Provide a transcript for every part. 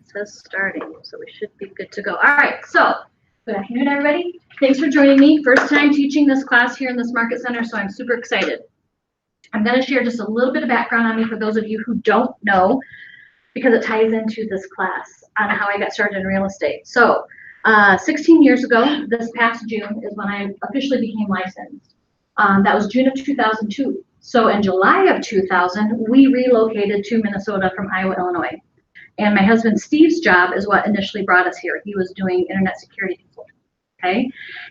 It says starting, so we should be good to go. All right, so good afternoon, everybody. Thanks for joining me. First time teaching this class here in this Market Center, so I'm super excited. I'm going to share just a little bit of background on me for those of you who don't know, because it ties into this class on how I got started in real estate. So 16 years ago, this past June is when I officially became licensed. That was June of 2002. So in July of 2000, we relocated to Minnesota from Iowa, Illinois. And my husband Steve's job is what initially brought us here. He was doing internet security consulting, okay?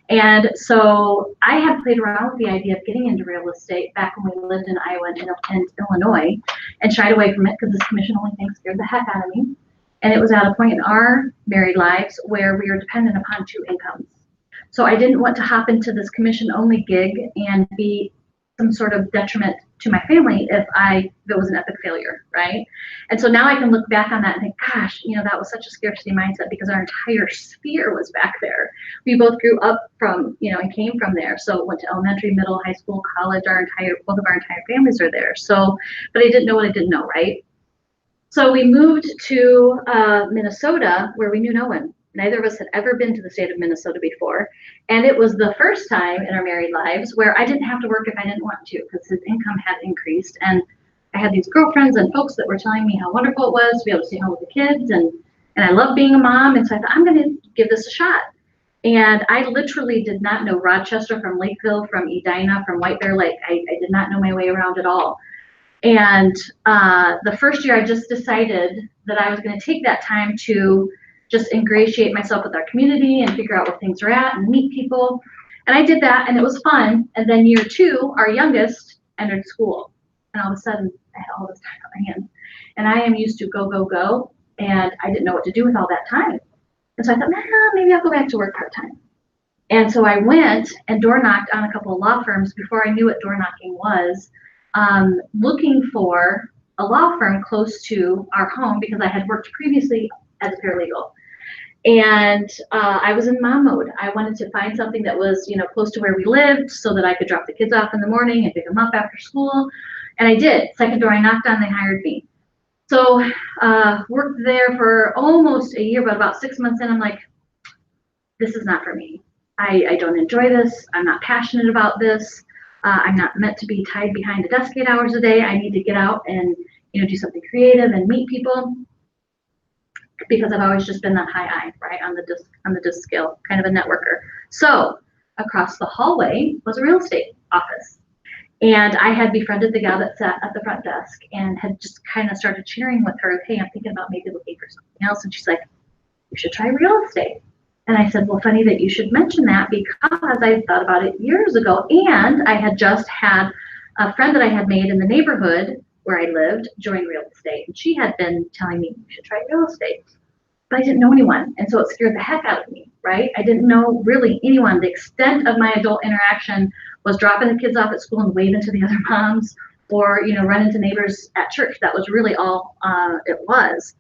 And so I had played around with the idea of getting into real estate back when we lived in Iowa and Illinois, and shied away from it because this commission-only thing scared the heck out of me. And it was at a point in our married lives where we were dependent upon two incomes. So I didn't want to hop into this commission-only gig and be some sort of detriment to my family if it was an epic failure, right? And so now I can look back on that and think, gosh, you know, that was such a scarcity mindset because our entire sphere was back there. We both grew up from, you know, and came from there. So went to elementary, middle, high school, college, both of our entire families are there. So, but I didn't know what I didn't know, right? So we moved to Minnesota, where we knew no one. Neither of us had ever been to the state of Minnesota before. And it was the first time in our married lives where I didn't have to work if I didn't want to, because his income had increased. And I had these girlfriends and folks that were telling me how wonderful it was to be able to stay home with the kids. And I love being a mom. And so I thought, I'm going to give this a shot. And I literally did not know Rochester from Lakeville, from Edina, from White Bear Lake. I did not know my way around at all. And the first year I just decided that I was going to take that time to just ingratiate myself with our community and figure out where things are at and meet people. And I did that, and it was fun. And then year two, our youngest entered school. And all of a sudden, I had all this time on my hands. And I am used to go, go, go. And I didn't know what to do with all that time. And so I thought, maybe I'll go back to work part-time. And so I went and door knocked on a couple of law firms before I knew what door knocking was, looking for a law firm close to our home because I had worked previously as a paralegal. And I was in mom mode. I wanted to find something that was, you know, close to where we lived so that I could drop the kids off in the morning and pick them up after school. And I did. Second door I knocked on, they hired me. So worked there for almost a year, but about 6 months in, I'm like, this is not for me. I don't enjoy this. I'm not passionate about this. I'm not meant to be tied behind a desk 8 hours a day. I need to get out and, you know, do something creative and meet people, because I've always just been that high I, right, on the disc scale, kind of a networker. So across the hallway was a real estate office. And I had befriended the gal that sat at the front desk and had just kind of started sharing with her, hey, I'm thinking about maybe looking for something else. And she's like, you should try real estate. And I said, well, funny that you should mention that, because I thought about it years ago. And I had just had a friend that I had made in the neighborhood where I lived join real estate. And she had been telling me, you should try real estate. But I didn't know anyone. And so it scared the heck out of me, right? I didn't know really anyone. The extent of my adult interaction was dropping the kids off at school and waving to the other moms, or, you know, running to neighbors at church. That was really all it was.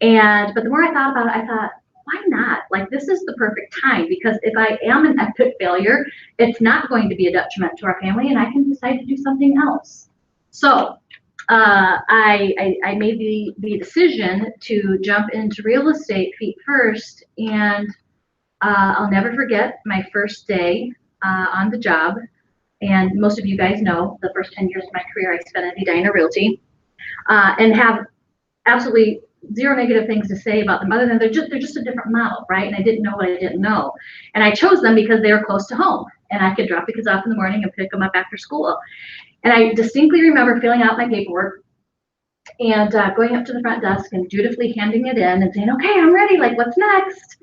But the more I thought about it, I thought, why not? Like, this is the perfect time, because if I am an epic failure, it's not going to be a detriment to our family, and I can decide to do something else. So I made the decision to jump into real estate feet first, and I'll never forget my first day on the job. And most of you guys know the first 10 years of my career I spent at Edina Realty, and have absolutely zero negative things to say about them, other than they're just a different model, right? And I didn't know what I didn't know. And I chose them because they were close to home, and I could drop the kids off in the morning and pick them up after school. And I distinctly remember filling out my paperwork and going up to the front desk and dutifully handing it in and saying, okay, I'm ready, like, what's next?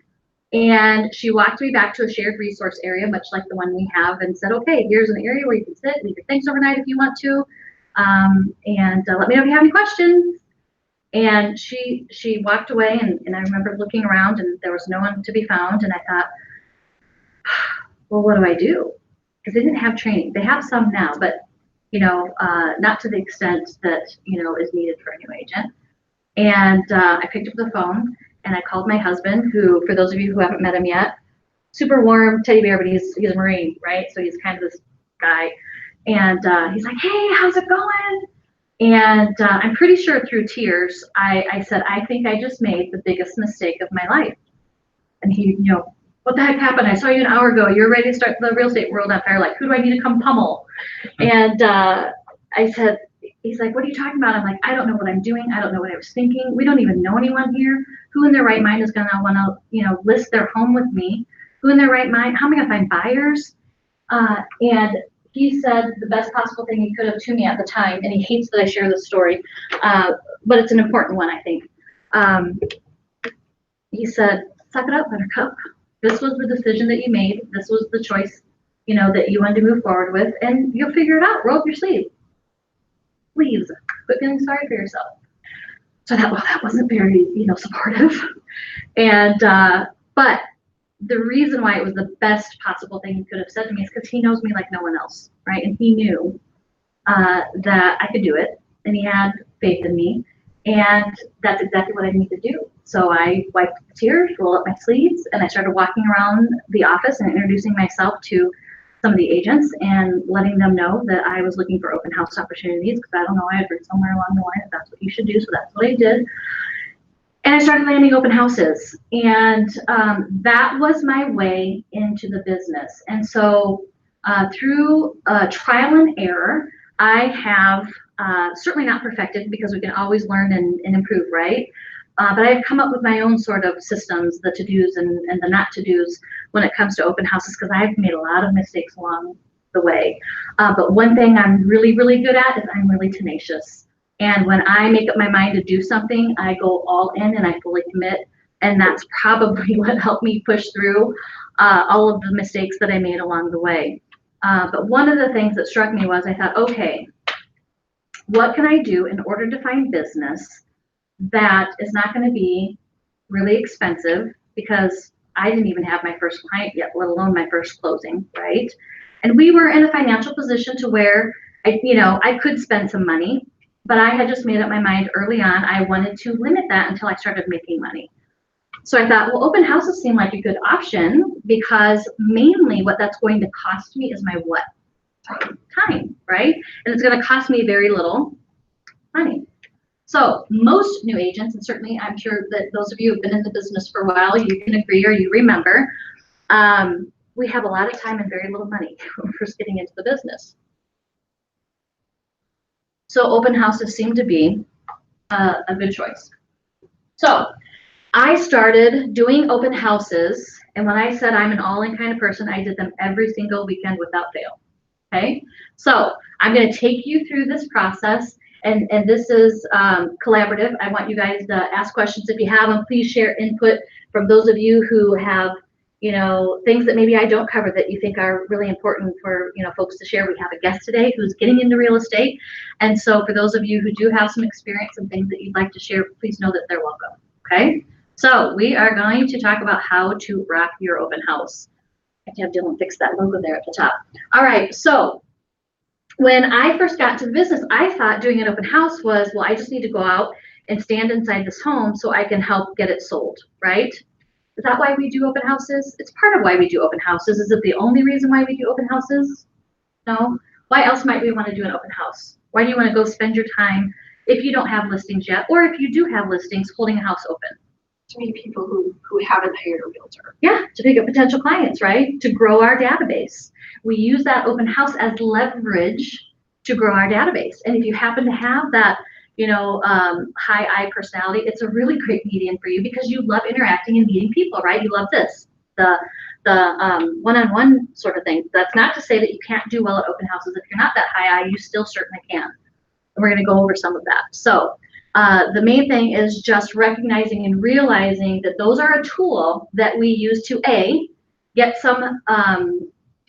And she walked me back to a shared resource area, much like the one we have, and said, okay, here's an area where you can sit, leave your things overnight if you want to, and let me know if you have any questions. And she walked away, and I remember looking around, and there was no one to be found, and I thought, well, what do I do? Because they didn't have training. They have some now, but, you know, not to the extent that, you know, is needed for a new agent. And I picked up the phone, and I called my husband, who, for those of you who haven't met him yet, super warm teddy bear, but he's a Marine, right? So he's kind of this guy. And he's like, hey, how's it going? And I'm pretty sure through tears, I said, I think I just made the biggest mistake of my life. And he, what the heck happened? I saw you an hour ago. You're ready to start the real estate world on fire. Like, who do I need to come pummel? And I said, he's like, what are you talking about? I'm like, I don't know what I'm doing. I don't know what I was thinking. We don't even know anyone here. Who in their right mind is going to want to, list their home with me? Who in their right mind? How am I going to find buyers? And he said the best possible thing he could have to me at the time, and he hates that I share this story, but it's an important one, I think. He said, suck it up, Buttercup. This was the decision that you made. This was the choice, that you wanted to move forward with, and you'll figure it out. Roll up your sleeve. Please, quit feeling sorry for yourself. So I thought, well, that wasn't very, supportive. And, but the reason why it was the best possible thing he could have said to me is because he knows me like no one else, right? And he knew that I could do it, and he had faith in me, and that's exactly what I need to do. So I wiped the tears, rolled up my sleeves, and I started walking around the office and introducing myself to some of the agents and letting them know that I was looking for open house opportunities, because I don't know, I had heard somewhere along the line that that's what you should do, so that's what I did. And I started landing open houses, and that was my way into the business. And so through trial and error, I have certainly not perfected, because we can always learn and improve, right? But I've come up with my own sort of systems, the to-dos and the not to-dos when it comes to open houses, because I've made a lot of mistakes along the way. But one thing I'm really, really good at is I'm really tenacious. And when I make up my mind to do something, I go all in and I fully commit. And that's probably what helped me push through all of the mistakes that I made along the way. But one of the things that struck me was I thought, okay, what can I do in order to find business that is not going to be really expensive, because I didn't even have my first client yet, let alone my first closing, right? And we were in a financial position to where I could spend some money, but I had just made up my mind early on. I wanted to limit that until I started making money. So I thought, well, open houses seem like a good option, because mainly what that's going to cost me is my what? Time, right? And it's going to cost me very little money. So most new agents, and certainly I'm sure that those of you who have been in the business for a while, you can agree or you remember, we have a lot of time and very little money when we're first getting into the business. So open houses seem to be a good choice. So I started doing open houses, and when I said I'm an all-in kind of person, I did them every single weekend without fail. Okay, so I'm going to take you through this process, and this is collaborative. I want you guys to ask questions if you have them. Please share input from those of you who have things that maybe I don't cover that you think are really important for folks to share. We have a guest today who's getting into real estate, and so for those of you who do have some experience and things that you'd like to share, please know that they're welcome. Okay, so we are going to talk about how to rock your open house. I can have Dylan fix that logo there at the top. All right, so when I first got to the business, I thought doing an open house was, well, I just need to go out and stand inside this home so I can help get it sold, right? Is that why we do open houses? It's part of why we do open houses. Is it the only reason why we do open houses? No. Why else might we want to do an open house? Why do you want to go spend your time if you don't have listings yet, or if you do have listings, holding a house open? To meet people who haven't hired a realtor. Yeah, to pick up potential clients, right? To grow our database. We use that open house as leverage to grow our database. And if you happen to have that, high I personality, it's a really great medium for you, because you love interacting and meeting people, right? You love this, the one-on-one sort of thing. That's not to say that you can't do well at open houses. If you're not that high I, you still certainly can. And we're going to go over some of that. So the main thing is just recognizing and realizing that those are a tool that we use to get some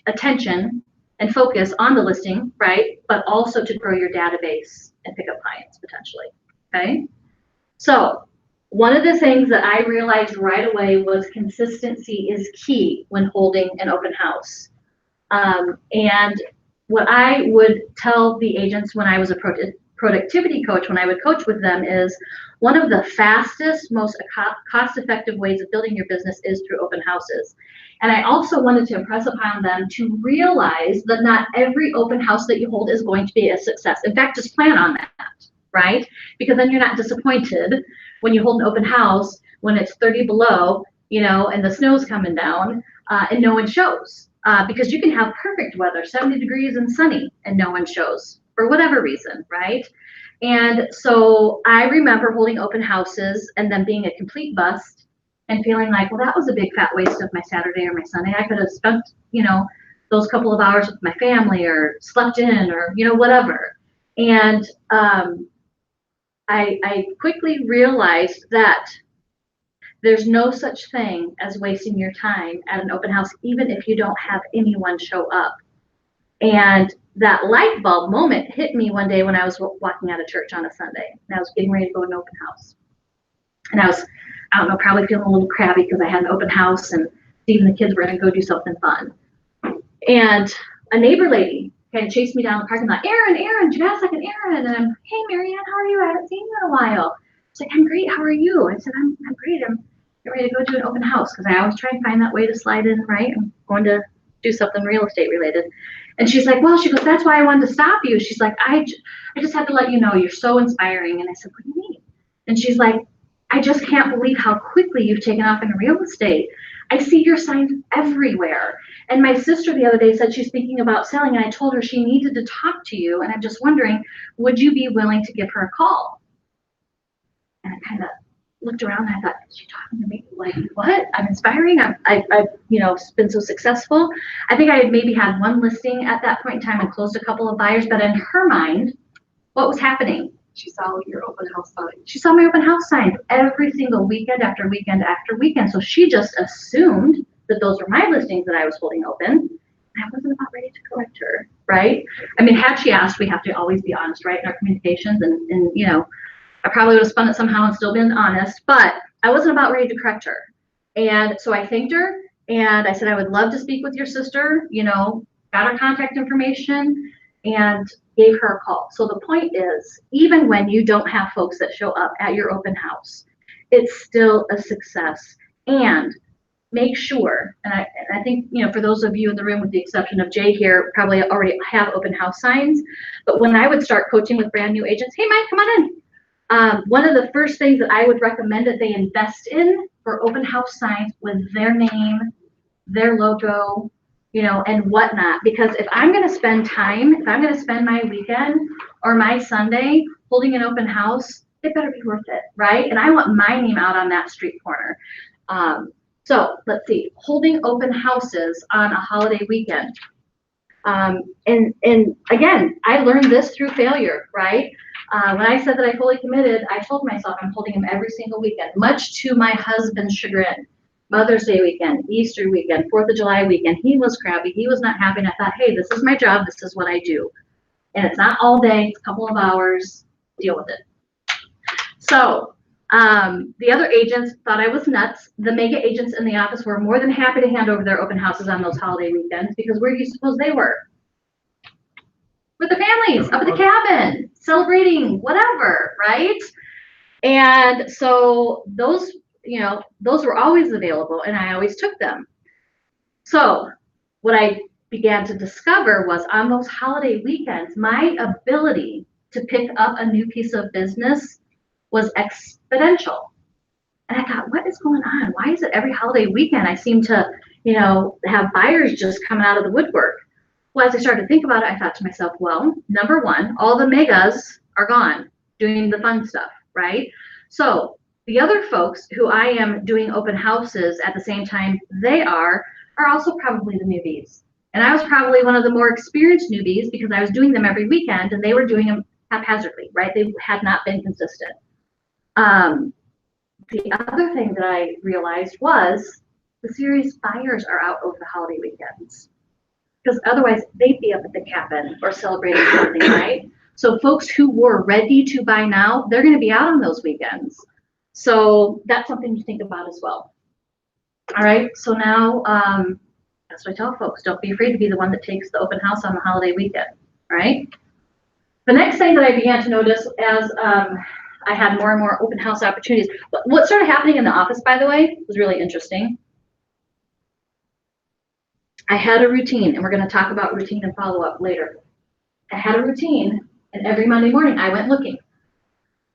attention and focus on the listing, right? But also to grow your database and pick up clients potentially, okay? So one of the things that I realized right away was consistency is key when holding an open house. And what I would tell the agents when I was productivity coach, when I would coach with them, is one of the fastest, most cost-effective ways of building your business is through open houses. And I also wanted to impress upon them to realize that not every open house that you hold is going to be a success. In fact, just plan on that, right? Because then you're not disappointed when you hold an open house when it's 30 below, you know, and the snow's coming down, and no one shows. Because you can have perfect weather, 70 degrees and sunny, and no one shows for whatever reason, right? And so I remember holding open houses and them being a complete bust and feeling like, well, that was a big fat waste of my Saturday or my Sunday. I could have spent, you know, those couple of hours with my family or slept in or, you know, whatever. And I quickly realized that there's no such thing as wasting your time at an open house, even if you don't have anyone show up. And that light bulb moment hit me one day when I was walking out of church on a Sunday, and I was getting ready to go to an open house. And I was, I don't know, probably feeling a little crabby because I had an open house and Steve and the kids were going to go do something fun. And a neighbor lady kind of chased me down the parking lot. Erin, do you have a second, Erin? And I'm, hey, Marianne, how are you? I haven't seen you in a while. She's like, I'm great. How are you? I said, I'm great. I'm getting ready to go to an open house because I always try and find that way to slide in, right? I'm going to do something real estate related. And she's like, well, she goes, that's why I wanted to stop you. She's like, I just had to let you know you're so inspiring. And I said, what do you mean? And she's like, I just can't believe how quickly you've taken off in real estate. I see your signs everywhere. And my sister the other day said she's thinking about selling, and I told her she needed to talk to you. And I'm just wondering, would you be willing to give her a call? And I kind of looked around and I thought, is she talking to me? Like, what? I'm inspiring. I've you know, been so successful. I think I had maybe had one listing at that point in time and closed a couple of buyers, but in her mind, what was happening? She saw your open house sign. She saw my open house signs every single weekend after weekend after weekend. So she just assumed that those were my listings that I was holding open. And I wasn't about ready to correct her, right? I mean, had she asked, we have to always be honest, right, in our communications. And you know, I probably would have spun it somehow and still been honest, but I wasn't about ready to correct her. And so I thanked her and I said, I would love to speak with your sister, you know, got her contact information and gave her a call. So the point is, even when you don't have folks that show up at your open house, it's still a success. And make sure, and I think, you know, for those of you in the room, with the exception of Jay here, probably already have open house signs. But when I would start coaching with brand new agents, hey, Mike, come on in. One of the first things that I would recommend that they invest in for open house signs was their name, their logo, you know, and whatnot. Because if I'm going to spend time, if I'm going to spend my weekend or my Sunday holding an open house, it better be worth it, right? And I want my name out on that street corner. So let's see, holding open houses on a holiday weekend. And again, I learned this through failure, right? When I said that I fully committed, I told myself I'm holding them every single weekend, much to my husband's chagrin. Mother's Day weekend, Easter weekend, 4th of July weekend. He was crabby. He was not happy. And I thought, hey, this is my job. This is what I do. And it's not all day. It's a couple of hours. Deal with it. So the other agents thought I was nuts. The mega agents in the office were more than happy to hand over their open houses on those holiday weekends, because where do you suppose they were? With the families, up at the cabin, celebrating whatever, right? And so those, you know, those were always available, and I always took them. So what I began to discover was, on those holiday weekends, my ability to pick up a new piece of business was exponential. And I thought, what is going on? Why is it every holiday weekend I seem to, you know, have buyers just coming out of the woodwork? Well, as I started to think about it, I thought to myself, well, number one, all the megas are gone doing the fun stuff, right? So the other folks who I am doing open houses at the same time they are also probably the newbies. And I was probably one of the more experienced newbies, because I was doing them every weekend and they were doing them haphazardly, right? They had not been consistent. The other thing that I realized was the serious buyers are out over the holiday weekends, because otherwise they'd be up at the cabin or celebrating something, right? So folks who were ready to buy now, they're going to be out on those weekends. So that's something to think about as well. All right, so now that's what I tell folks. Don't be afraid to be the one that takes the open house on the holiday weekend, all right? The next thing that I began to notice as I had more and more open house opportunities, what started happening in the office, by the way, was really interesting. I had a routine, and we're going to talk about routine and follow-up later. I had a routine, and every Monday morning I went looking.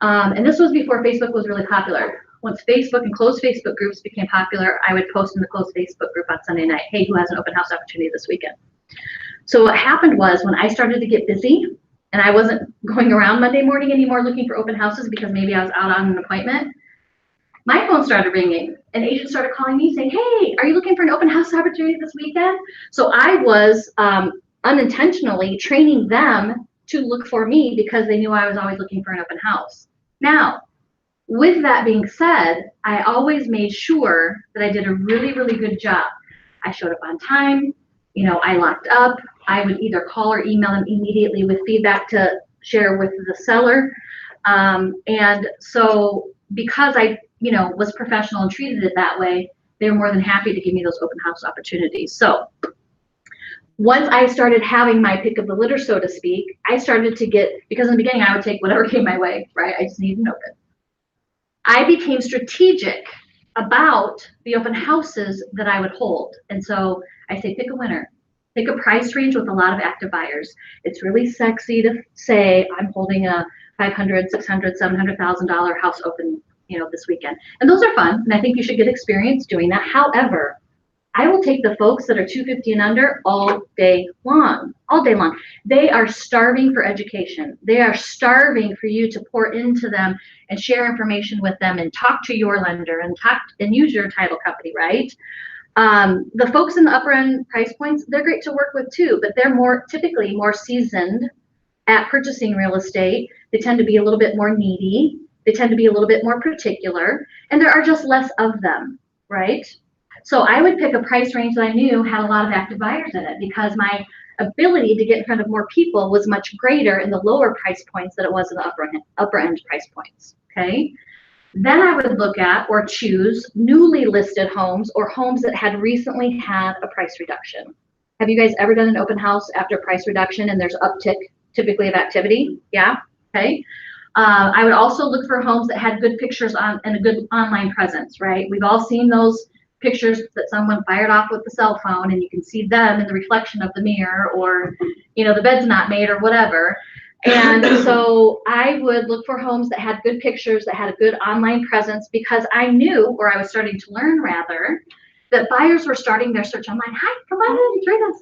And this was before Facebook was really popular. Once Facebook and closed Facebook groups became popular, I would post in the closed Facebook group on Sunday night, hey, who has an open house opportunity this weekend? So what happened was when I started to get busy, and I wasn't going around Monday morning anymore looking for open houses because maybe I was out on an appointment, my phone started ringing and agents started calling me saying, hey, are you looking for an open house opportunity this weekend? So I was unintentionally training them to look for me because they knew I was always looking for an open house. Now, with that being said, I always made sure that I did a really, really good job. I showed up on time. I locked up. I would either call or email them immediately with feedback to share with the seller. And so because I, was professional and treated it that way, they were more than happy to give me those open house opportunities. So once I started having my pick of the litter, so to speak, I started to get, because in the beginning I would take whatever came my way, right? I just needed an open. I became strategic about the open houses that I would hold. And so I say, pick a winner. Pick a price range with a lot of active buyers. It's really sexy to say I'm holding a $500,000, $600,000, $700,000 house open, this weekend. And those are fun, and I think you should get experience doing that. However, I will take the folks that are 250 and under all day long, all day long. They are starving for education. They are starving for you to pour into them and share information with them and talk to your lender and use your title company, right? The folks in the upper end price points, they're great to work with too, but they're typically more seasoned at purchasing real estate. They tend to be a little bit more needy. They tend to be a little bit more particular, and there are just less of them, right? So I would pick a price range that I knew had a lot of active buyers in it because my ability to get in front of more people was much greater in the lower price points than it was in the upper end price points, okay? Then I would look at or choose newly listed homes or homes that had recently had a price reduction. Have you guys ever done an open house after price reduction and there's uptick typically of activity? Yeah, okay. I would also look for homes that had good pictures on and a good online presence, right? We've all seen those pictures that someone fired off with the cell phone and you can see them in the reflection of the mirror, or the bed's not made or whatever. And so I would look for homes that had good pictures, that had a good online presence, because I knew, or I was starting to learn rather, that buyers were starting their search online. Hi, come on in, join us.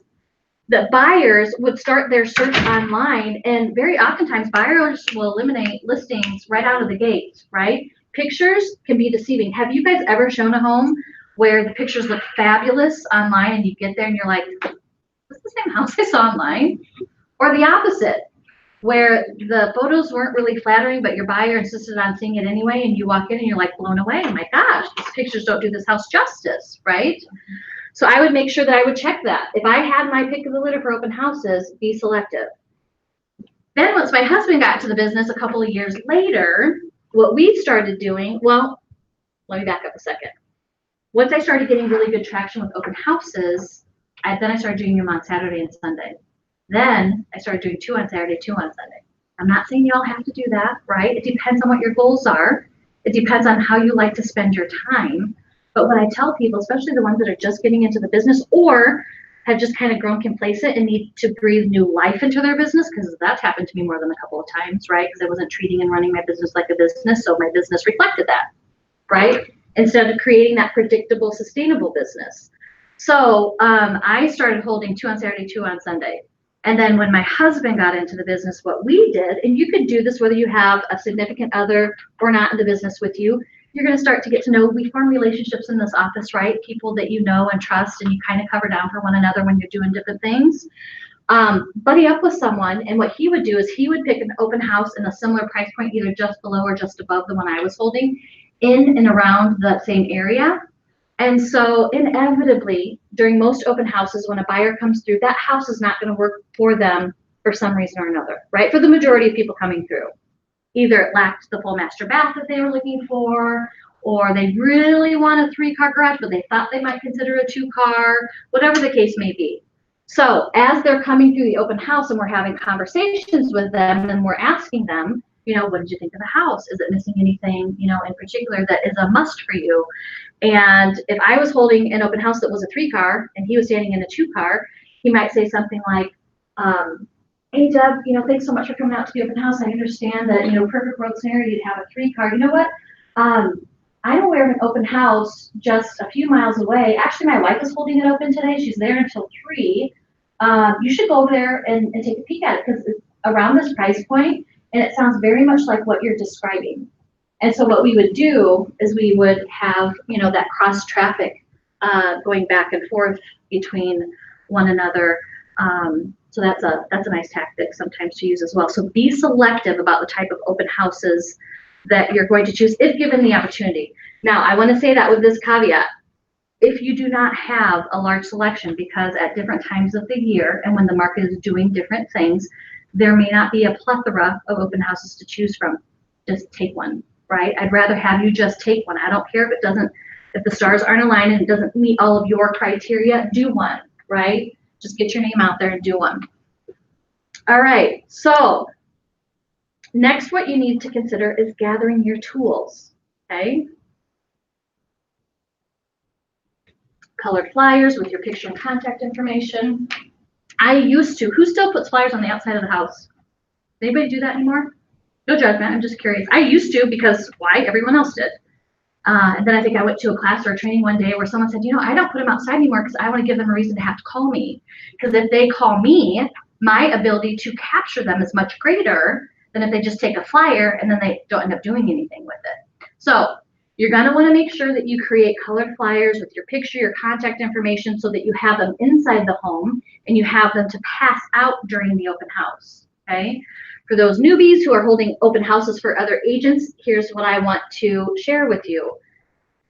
That buyers would start their search online, and very oftentimes buyers will eliminate listings right out of the gate, right? Pictures can be deceiving. Have you guys ever shown a home where the pictures look fabulous online and you get there and you're like, this is the same house I saw online? Or the opposite, where the photos weren't really flattering, but your buyer insisted on seeing it anyway, and you walk in and you're like blown away. Oh my gosh, these pictures don't do this house justice, right? So I would make sure that I would check that. If I had my pick of the litter for open houses, be selective. Then once my husband got into the business a couple of years later, what we started doing, well, let me back up a second. Once I started getting really good traction with open houses, then I started doing them on Saturday and Sunday. Then I started doing 2 on Saturday, 2 on Sunday. I'm not saying you all have to do that, right? It depends on what your goals are. It depends on how you like to spend your time. But what I tell people, especially the ones that are just getting into the business or have just kind of grown complacent and need to breathe new life into their business, because that's happened to me more than a couple of times, right? Because I wasn't treating and running my business like a business, so my business reflected that, right? Instead of creating that predictable, sustainable business. So I started holding 2 on Saturday, 2 on Sunday. And then when my husband got into the business, what we did, and you could do this whether you have a significant other or not in the business with you, you're going to start to get to know, we form relationships in this office, right? People that you know and trust, and you kind of cover down for one another when you're doing different things. Buddy up with someone, and what he would do is he would pick an open house in a similar price point, either just below or just above the one I was holding, in and around that same area. And so inevitably, during most open houses, when a buyer comes through, that house is not going to work for them for some reason or another, right? For the majority of people coming through. Either it lacked the full master bath that they were looking for, or they really want a 3-car garage, but they thought they might consider a 2-car, whatever the case may be. So as they're coming through the open house and we're having conversations with them and we're asking them, you know, what did you think of the house? Is it missing anything, you know, in particular that is a must for you? And if I was holding an open house that was a 3-car and he was standing in a 2-car, he might say something like, hey, Deb, you know, thanks so much for coming out to the open house. I understand that, you know, perfect world scenario, you'd have a 3-car. You know what? I'm aware of an open house just a few miles away. Actually, my wife is holding it open today. She's there until 3. You should go over there and take a peek at it because it's around this price point, and it sounds very much like what you're describing. And so what we would do is we would have, you know, that cross traffic going back and forth between one another. So that's a nice tactic sometimes to use as well. So be selective about the type of open houses that you're going to choose if given the opportunity. Now, I want to say that with this caveat. If you do not have a large selection, because at different times of the year and when the market is doing different things, there may not be a plethora of open houses to choose from. Just take one, right? I'd rather have you just take one. I don't care if the stars aren't aligned and it doesn't meet all of your criteria, do one, right? Just get your name out there and do one. All right, so next, what you need to consider is gathering your tools, okay? Colored flyers with your picture and contact information. I used to, who still puts flyers on the outside of the house? Anybody do that anymore? No judgment, I'm just curious. I used to because why? Everyone else did. And then I think I went to a class or a training one day where someone said, you know, I don't put them outside anymore because I want to give them a reason to have to call me. Because if they call me, my ability to capture them is much greater than if they just take a flyer and then they don't end up doing anything with it. So you're going to want to make sure that you create colored flyers with your picture, your contact information, so that you have them inside the home and you have them to pass out during the open house, okay? For those newbies who are holding open houses for other agents, here's what I want to share with you.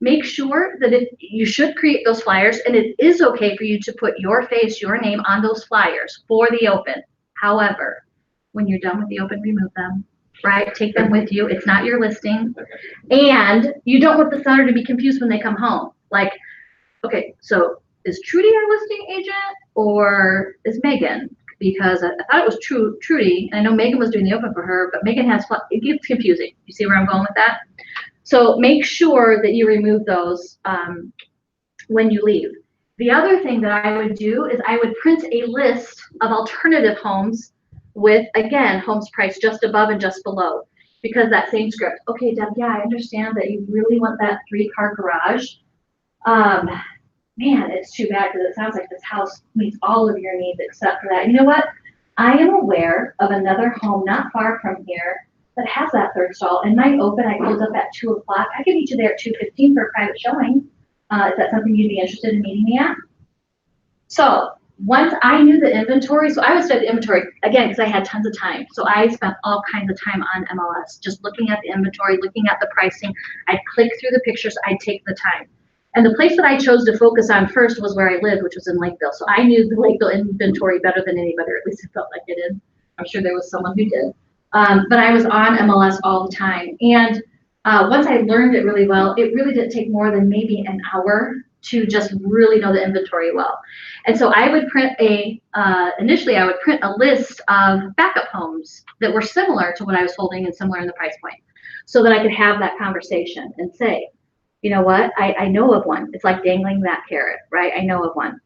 Make sure that if you should create those flyers, and it is okay for you to put your face, your name on those flyers for the open. However, when you're done with the open, remove them, right? Take them with you. It's not your listing. And you don't want the seller to be confused when they come home. Like, okay, so is Trudy our listing agent or is Megan? Because I thought it was Trudy, and I know Megan was doing the open for her, but Megan has, it gets confusing. You see where I'm going with that? So make sure that you remove those when you leave. The other thing that I would do is I would print a list of alternative homes with, again, homes priced just above and just below. Because that same script, okay, Deb, yeah, I understand that you really want that 3-car garage. Man, it's too bad because it sounds like this house meets all of your needs except for that. You know what? I am aware of another home not far from here that has that 3rd stall and might open. I close up at 2 o'clock. I could meet you there at 2:15 for a private showing. Is that something you'd be interested in meeting me at? So once I knew the inventory, so I would study the inventory again because I had tons of time. So I spent all kinds of time on MLS, just looking at the inventory, looking at the pricing. I'd click through the pictures. I'd take the time. And the place that I chose to focus on first was where I lived, which was in Lakeville. So I knew the Lakeville inventory better than anybody, or at least it felt like I did. I'm sure there was someone who did. But I was on MLS all the time. And once I learned it really well, it really didn't take more than maybe an hour to just really know the inventory well. And so I would print initially I would print a list of backup homes that were similar to what I was holding and similar in the price point, so that I could have that conversation and say, you know what, I know of one. It's like dangling that carrot, right? I know of one.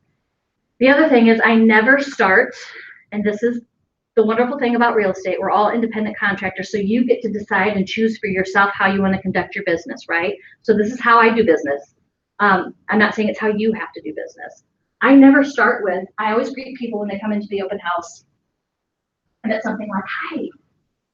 The other thing is I never start, and this is the wonderful thing about real estate, we're all independent contractors, so you get to decide and choose for yourself how you want to conduct your business, right? So this is how I do business. I'm not saying it's how you have to do business. I never start with, I always greet people when they come into the open house, and it's something like, hi,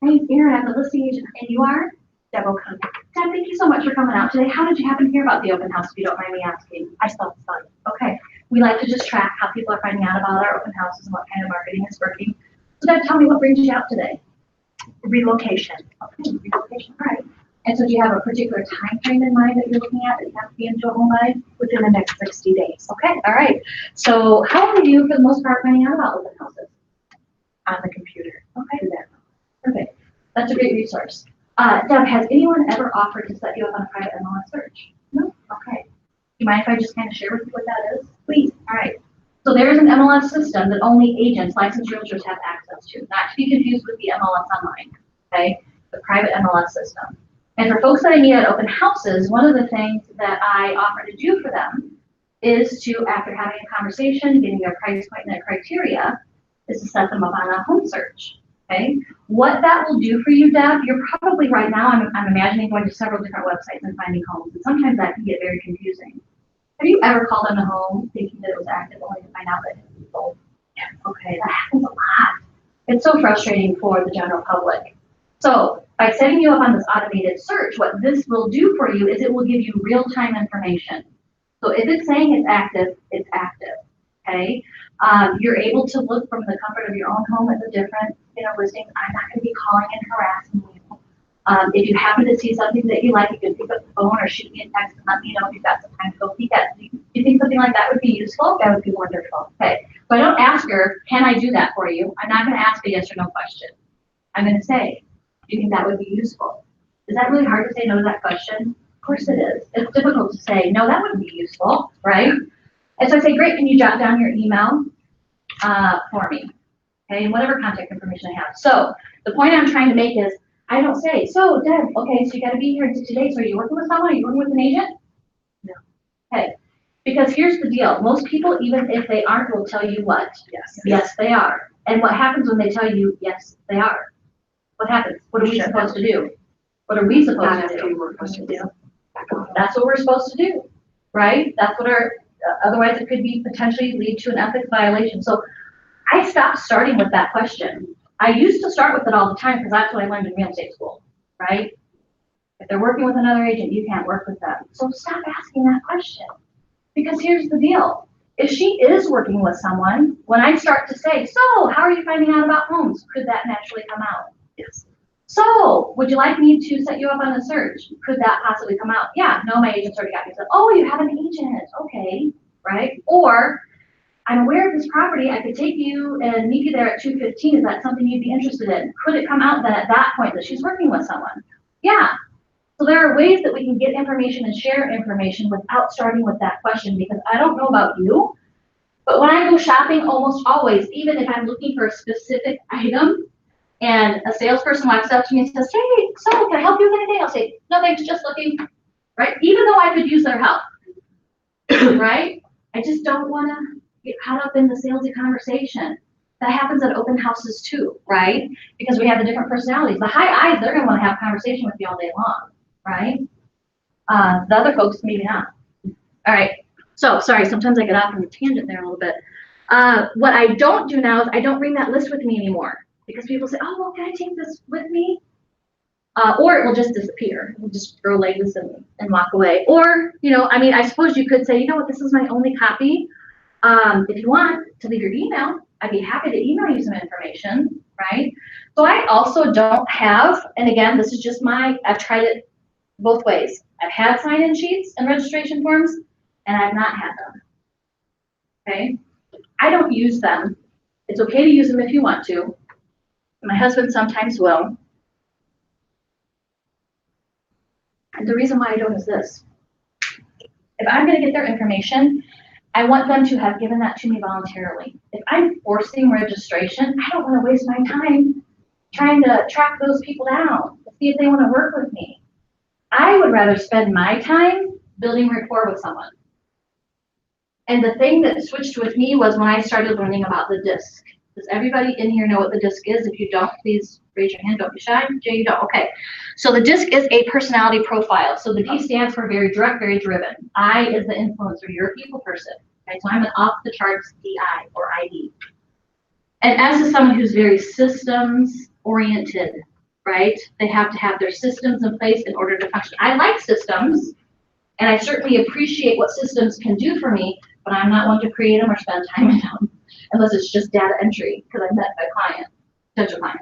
my name's Erin, I'm the listing agent, and you are? Deb will come. Deb, thank you so much for coming out today. How did you happen to hear about the open house, if you don't mind me asking? I saw the sign. Okay. We like to just track how people are finding out about our open houses and what kind of marketing is working. So Deb, tell me what brings you out today. Relocation. Okay, relocation, all right. And so do you have a particular time frame in mind that you're looking at that you have to be into a home by? Within the next 60 days. Okay, all right. So how are you, for the most part, finding out about open houses? On the computer. Okay, perfect. That's a great resource. Deb, has anyone ever offered to set you up on a private MLS search? No? Okay. Do you mind if I just kind of share with you what that is? Please. All right. So there's an MLS system that only agents, licensed realtors have access to, not to be confused with the MLS online, okay? The private MLS system. And for folks that I meet at open houses, one of the things that I offer to do for them is to, after having a conversation, getting their price point and their criteria, is to set them up on a home search, okay? What that will do for you, Deb, you're probably right now, I'm imagining going to several different websites and finding homes, and sometimes that can get very confusing. Have you ever called on a home thinking that it was active only to find out that it was sold? Yeah. Okay, that happens a lot. It's so frustrating for the general public. So by setting you up on this automated search, what this will do for you is it will give you real-time information. So if it's saying it's active, okay? You're able to look from the comfort of your own home at the different, listings. I'm not going to be calling and harassing you. If you happen to see something that you like, you can pick up the phone or shoot me a text and let me know if you've got some time to go peek at it. Do you think something like that would be useful? That would be wonderful. Okay. So I don't ask her, can I do that for you? I'm not going to ask a yes or no question. I'm going to say, do you think that would be useful? Is that really hard to say no to that question? Of course it is. It's difficult to say, no, that wouldn't be useful, right? And so I say, great, can you jot down your email for me? Okay, and whatever contact information I have. So the point I'm trying to make is, I don't say, so Deb, okay, so you got to be here today. So are you working with someone? Are you working with an agent? No. Okay, because here's the deal. Most people, even if they aren't, will tell you what? Yes. Yes, they are. And what happens when they tell you, yes, they are? What happens? What are we supposed to do? What are we supposed to do? That's what we're supposed to do, right? That's what otherwise it could be potentially lead to an ethics violation. So I stopped starting with that question. I used to start with it all the time because that's what I learned in real estate school, right? If they're working with another agent, you can't work with them. So stop asking that question. Because here's the deal. If she is working with someone, when I start to say, so how are you finding out about homes? Could that naturally come out? Yes. So would you like me to set you up on a search? Could that possibly come out? Yeah, no, my agent's already got me. So, oh, you have an agent. Okay, right? Or I'm aware of this property. I could take you and meet you there at 2:15. Is that something you'd be interested in? Could it come out then at that point that she's working with someone? Yeah. So there are ways that we can get information and share information without starting with that question, because I don't know about you, but when I go shopping, almost always, even if I'm looking for a specific item and a salesperson walks up to me and says, hey, so can I help you with anything? I'll say, no, thanks, just looking, right? Even though I could use their help, right? I just don't want to get caught up in the salesy conversation. That happens at open houses too, right? Because we have the different personalities. The high I's, they're going to want to have a conversation with you all day long, right? The other folks, maybe not. All right. So, sorry, sometimes I get off on a tangent there a little bit. What I don't do now is I don't bring that list with me anymore, because people say, oh, well, can I take this with me? Or it will just disappear. We'll just throw legs and walk away. Or, I suppose you could say, you know what, this is my only copy. If you want to leave your email, I'd be happy to email you some information, right? So I also don't have, and again, this is just I've tried it both ways. I've had sign-in sheets and registration forms, and I've not had them, okay? I don't use them. It's okay to use them if you want to. My husband sometimes will. And the reason why I don't is this. If I'm going to get their information, I want them to have given that to me voluntarily. If I'm forcing registration, I don't want to waste my time trying to track those people down to see if they want to work with me. I would rather spend my time building rapport with someone. And the thing that switched with me was when I started learning about the DISC. Does everybody in here know what the DISC is? If you don't, please raise your hand. Don't be shy. Jay, you don't. Okay. So the DISC is a personality profile. So the D stands for very direct, very driven. I is the influencer. You're a people person. Okay? So I'm an off-the-charts DI or ID. And as someone who's very systems-oriented, right? They have to have their systems in place in order to function. I like systems, and I certainly appreciate what systems can do for me, but I'm not one to create them or spend time in them, unless it's just data entry, because I met a client, potential client.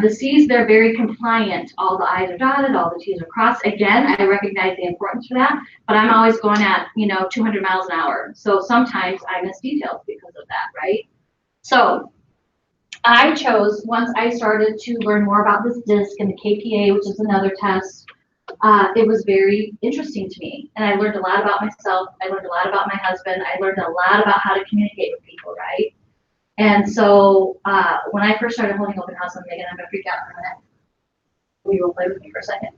The C's, they're very compliant. All the I's are dotted, all the T's are crossed. Again, I recognize the importance for that, but I'm always going at, 200 miles an hour. So sometimes I miss details because of that, right? So I chose, once I started to learn more about this DISC and the KPA, which is another test, it was very interesting to me. And I learned a lot about myself. I learned a lot about my husband. I learned a lot about how to communicate with people, right? And so when I first started holding open house, I'm going to freak out for a minute. Will you play with me for a second?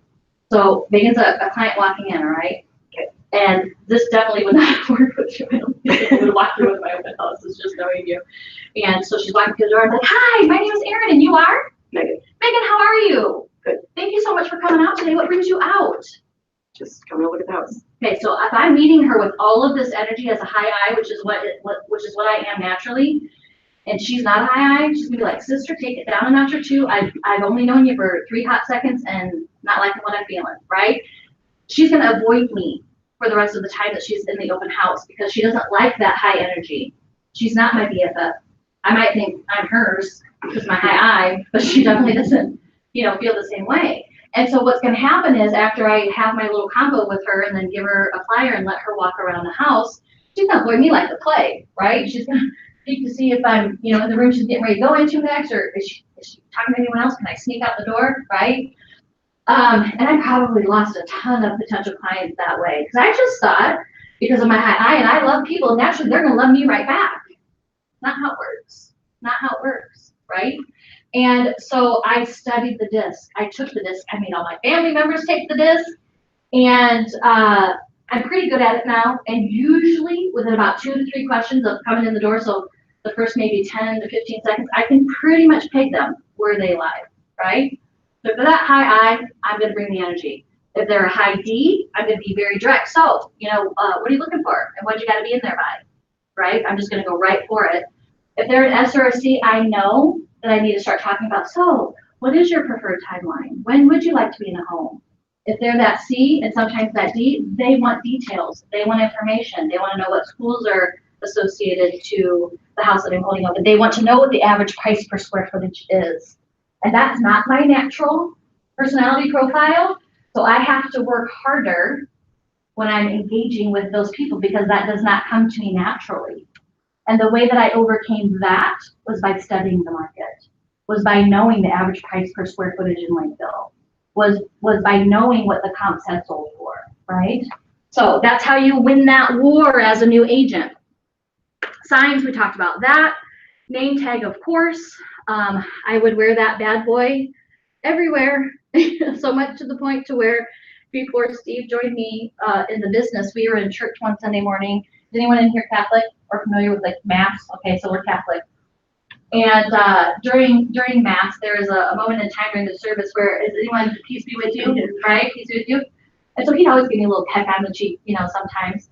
So Megan's a client walking in, all right? Okay. And this definitely would not work with you. I don't think I would walk through with my open house. It's just knowing you. And so she's walking through the door and I'm like, hi, my name is Erin, and you are? Megan. Megan, how are you? Good. Thank you so much for coming out today. What brings you out? Just coming to look at the house. Okay, so if I'm meeting her with all of this energy as a high I, which is what I am naturally, and she's not a high I, she's gonna be like, sister, take it down a notch or two. I've only known you for 3 hot seconds and not liking what I'm feeling, right? She's gonna avoid me for the rest of the time that she's in the open house because she doesn't like that high energy. She's not my BFF. I might think I'm hers because my high I, but she definitely doesn't, feel the same way. And so what's gonna happen is after I have my little combo with her and then give her a flyer and let her walk around the house, she's gonna avoid me like the plague, right? She's gonna peek to see if I'm, in the room she's getting ready to go into next, or is she talking to anyone else? Can I sneak out the door, right? And I probably lost a ton of potential clients that way because I just thought because of my high I and I love people, naturally they're gonna love me right back. Not how it works. Not how it works, right? And so I studied the disc. I took the disc. I made all my family members take the disc, and I'm pretty good at it now. And usually within about 2 to 3 questions of coming in the door, so the first maybe 10 to 15 seconds, I can pretty much peg them where they lie, right? So for that high I, I'm going to bring the energy. If they're a high D, I'm going to be very direct. So, what are you looking for? And what you got to be in there by, right? I'm just going to go right for it. If they're an S or a C, I know that I need to start talking about, so what is your preferred timeline? When would you like to be in a home? If they're that C and sometimes that D, they want details. They want information. They want to know what schools are associated to the house that I'm holding open. They want to know what the average price per square footage is. And that's not my natural personality profile. So I have to work harder when I'm engaging with those people because that does not come to me naturally. And the way that I overcame that was by studying the market, was by knowing the average price per square footage in Lakeville, was by knowing what the comps had sold for, right? So that's how you win that war as a new agent. Signs, we talked about that. Name tag, of course. I would wear that bad boy everywhere, so much to the point to where before Steve joined me in the business, we were in church one Sunday morning. Is anyone in here Catholic or familiar with like Mass? Okay, so we're Catholic. And during Mass, there is a moment in time during the service where, is anyone, peace be with you, right? Peace be with you. And so he'd always give me a little peck on the cheek, sometimes.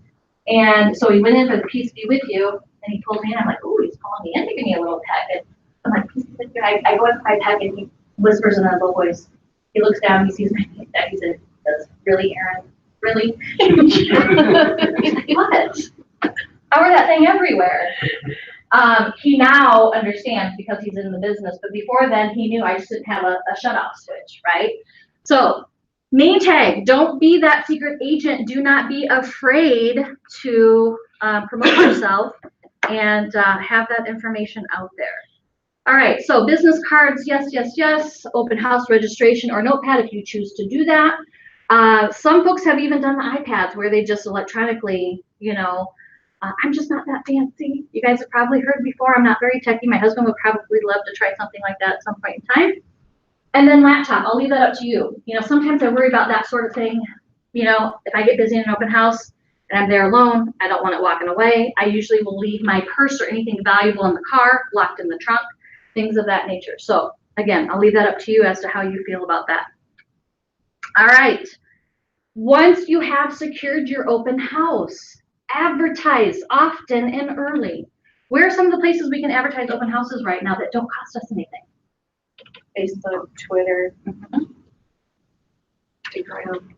And so he went in for the peace be with you, and he pulled me in. I'm like, ooh, he's pulling me in to give me a little peck. And I'm like, peace be with you. I go in for my peck, and he whispers in a low voice. He looks down, he sees my neck. He said, really, Erin? Really? He's like, what? I wear that thing everywhere. He now understands because he's in the business, but before then he knew I just didn't have a shut-off switch, right? So name tag, don't be that secret agent. Do not be afraid to promote yourself and have that information out there. All right, so business cards, yes, yes, yes. Open house registration or notepad if you choose to do that. Some folks have even done the iPads where they just electronically, I'm just not that fancy. You guys have probably heard before, I'm not very techy. My husband would probably love to try something like that at some point in time. And then laptop, I'll leave that up to you. Sometimes I worry about that sort of thing. If I get busy in an open house and I'm there alone, I don't want it walking away. I usually will leave my purse or anything valuable in the car, locked in the trunk, things of that nature. So again, I'll leave that up to you as to how you feel about that. All right. Once you have secured your open house, advertise often and early. Where are some of the places we can advertise open houses right now that don't cost us anything? Facebook, Twitter, Instagram.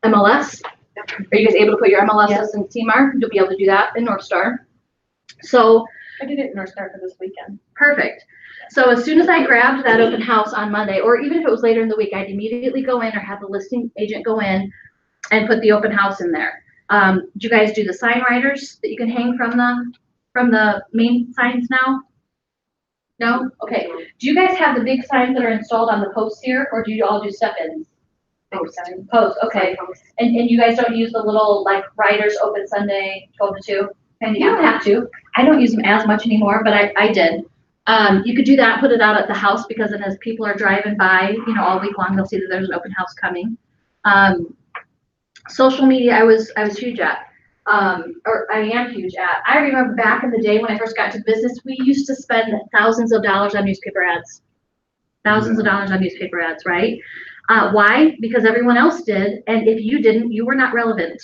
MLS? Are you guys able to put your MLSs in CMAR? You'll be able to do that in North Star. So I did it in North Star for this weekend. Perfect. So as soon as I grabbed that open house on Monday, or even if it was later in the week, I'd immediately go in or have the listing agent go in and put the open house in there. Do you guys do the sign writers that you can hang from the main signs now? No? Okay. Do you guys have the big signs that are installed on the posts here, or do you all do step-ins? Post. Post, okay. And you guys don't use the little like writers open Sunday 12 to 2? And you don't have to. I don't use them as much anymore, but I did. You could do that, put it out at the house, because then as people are driving by, you know, all week long, they'll see that there's an open house coming. Social media, I was huge at, or I am huge at. I remember back in the day when I first got into business, we used to spend thousands of dollars on newspaper ads. Thousands of dollars on newspaper ads, right? Why? Because everyone else did, and if you didn't, you were not relevant.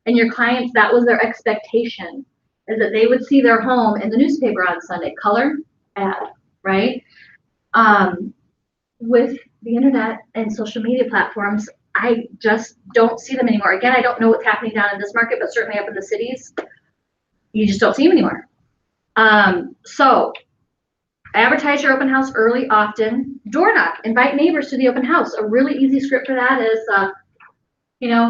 And your clients, that was their expectation, is that they would see their home in the newspaper on Sunday. Color, ad, right? With the internet and social media platforms, I just don't see them anymore. Again, I don't know what's happening down in this market, but certainly up in the cities, you just don't see them anymore. So advertise your open house early, often. Door knock, invite neighbors to the open house. A really easy script for that is, you know,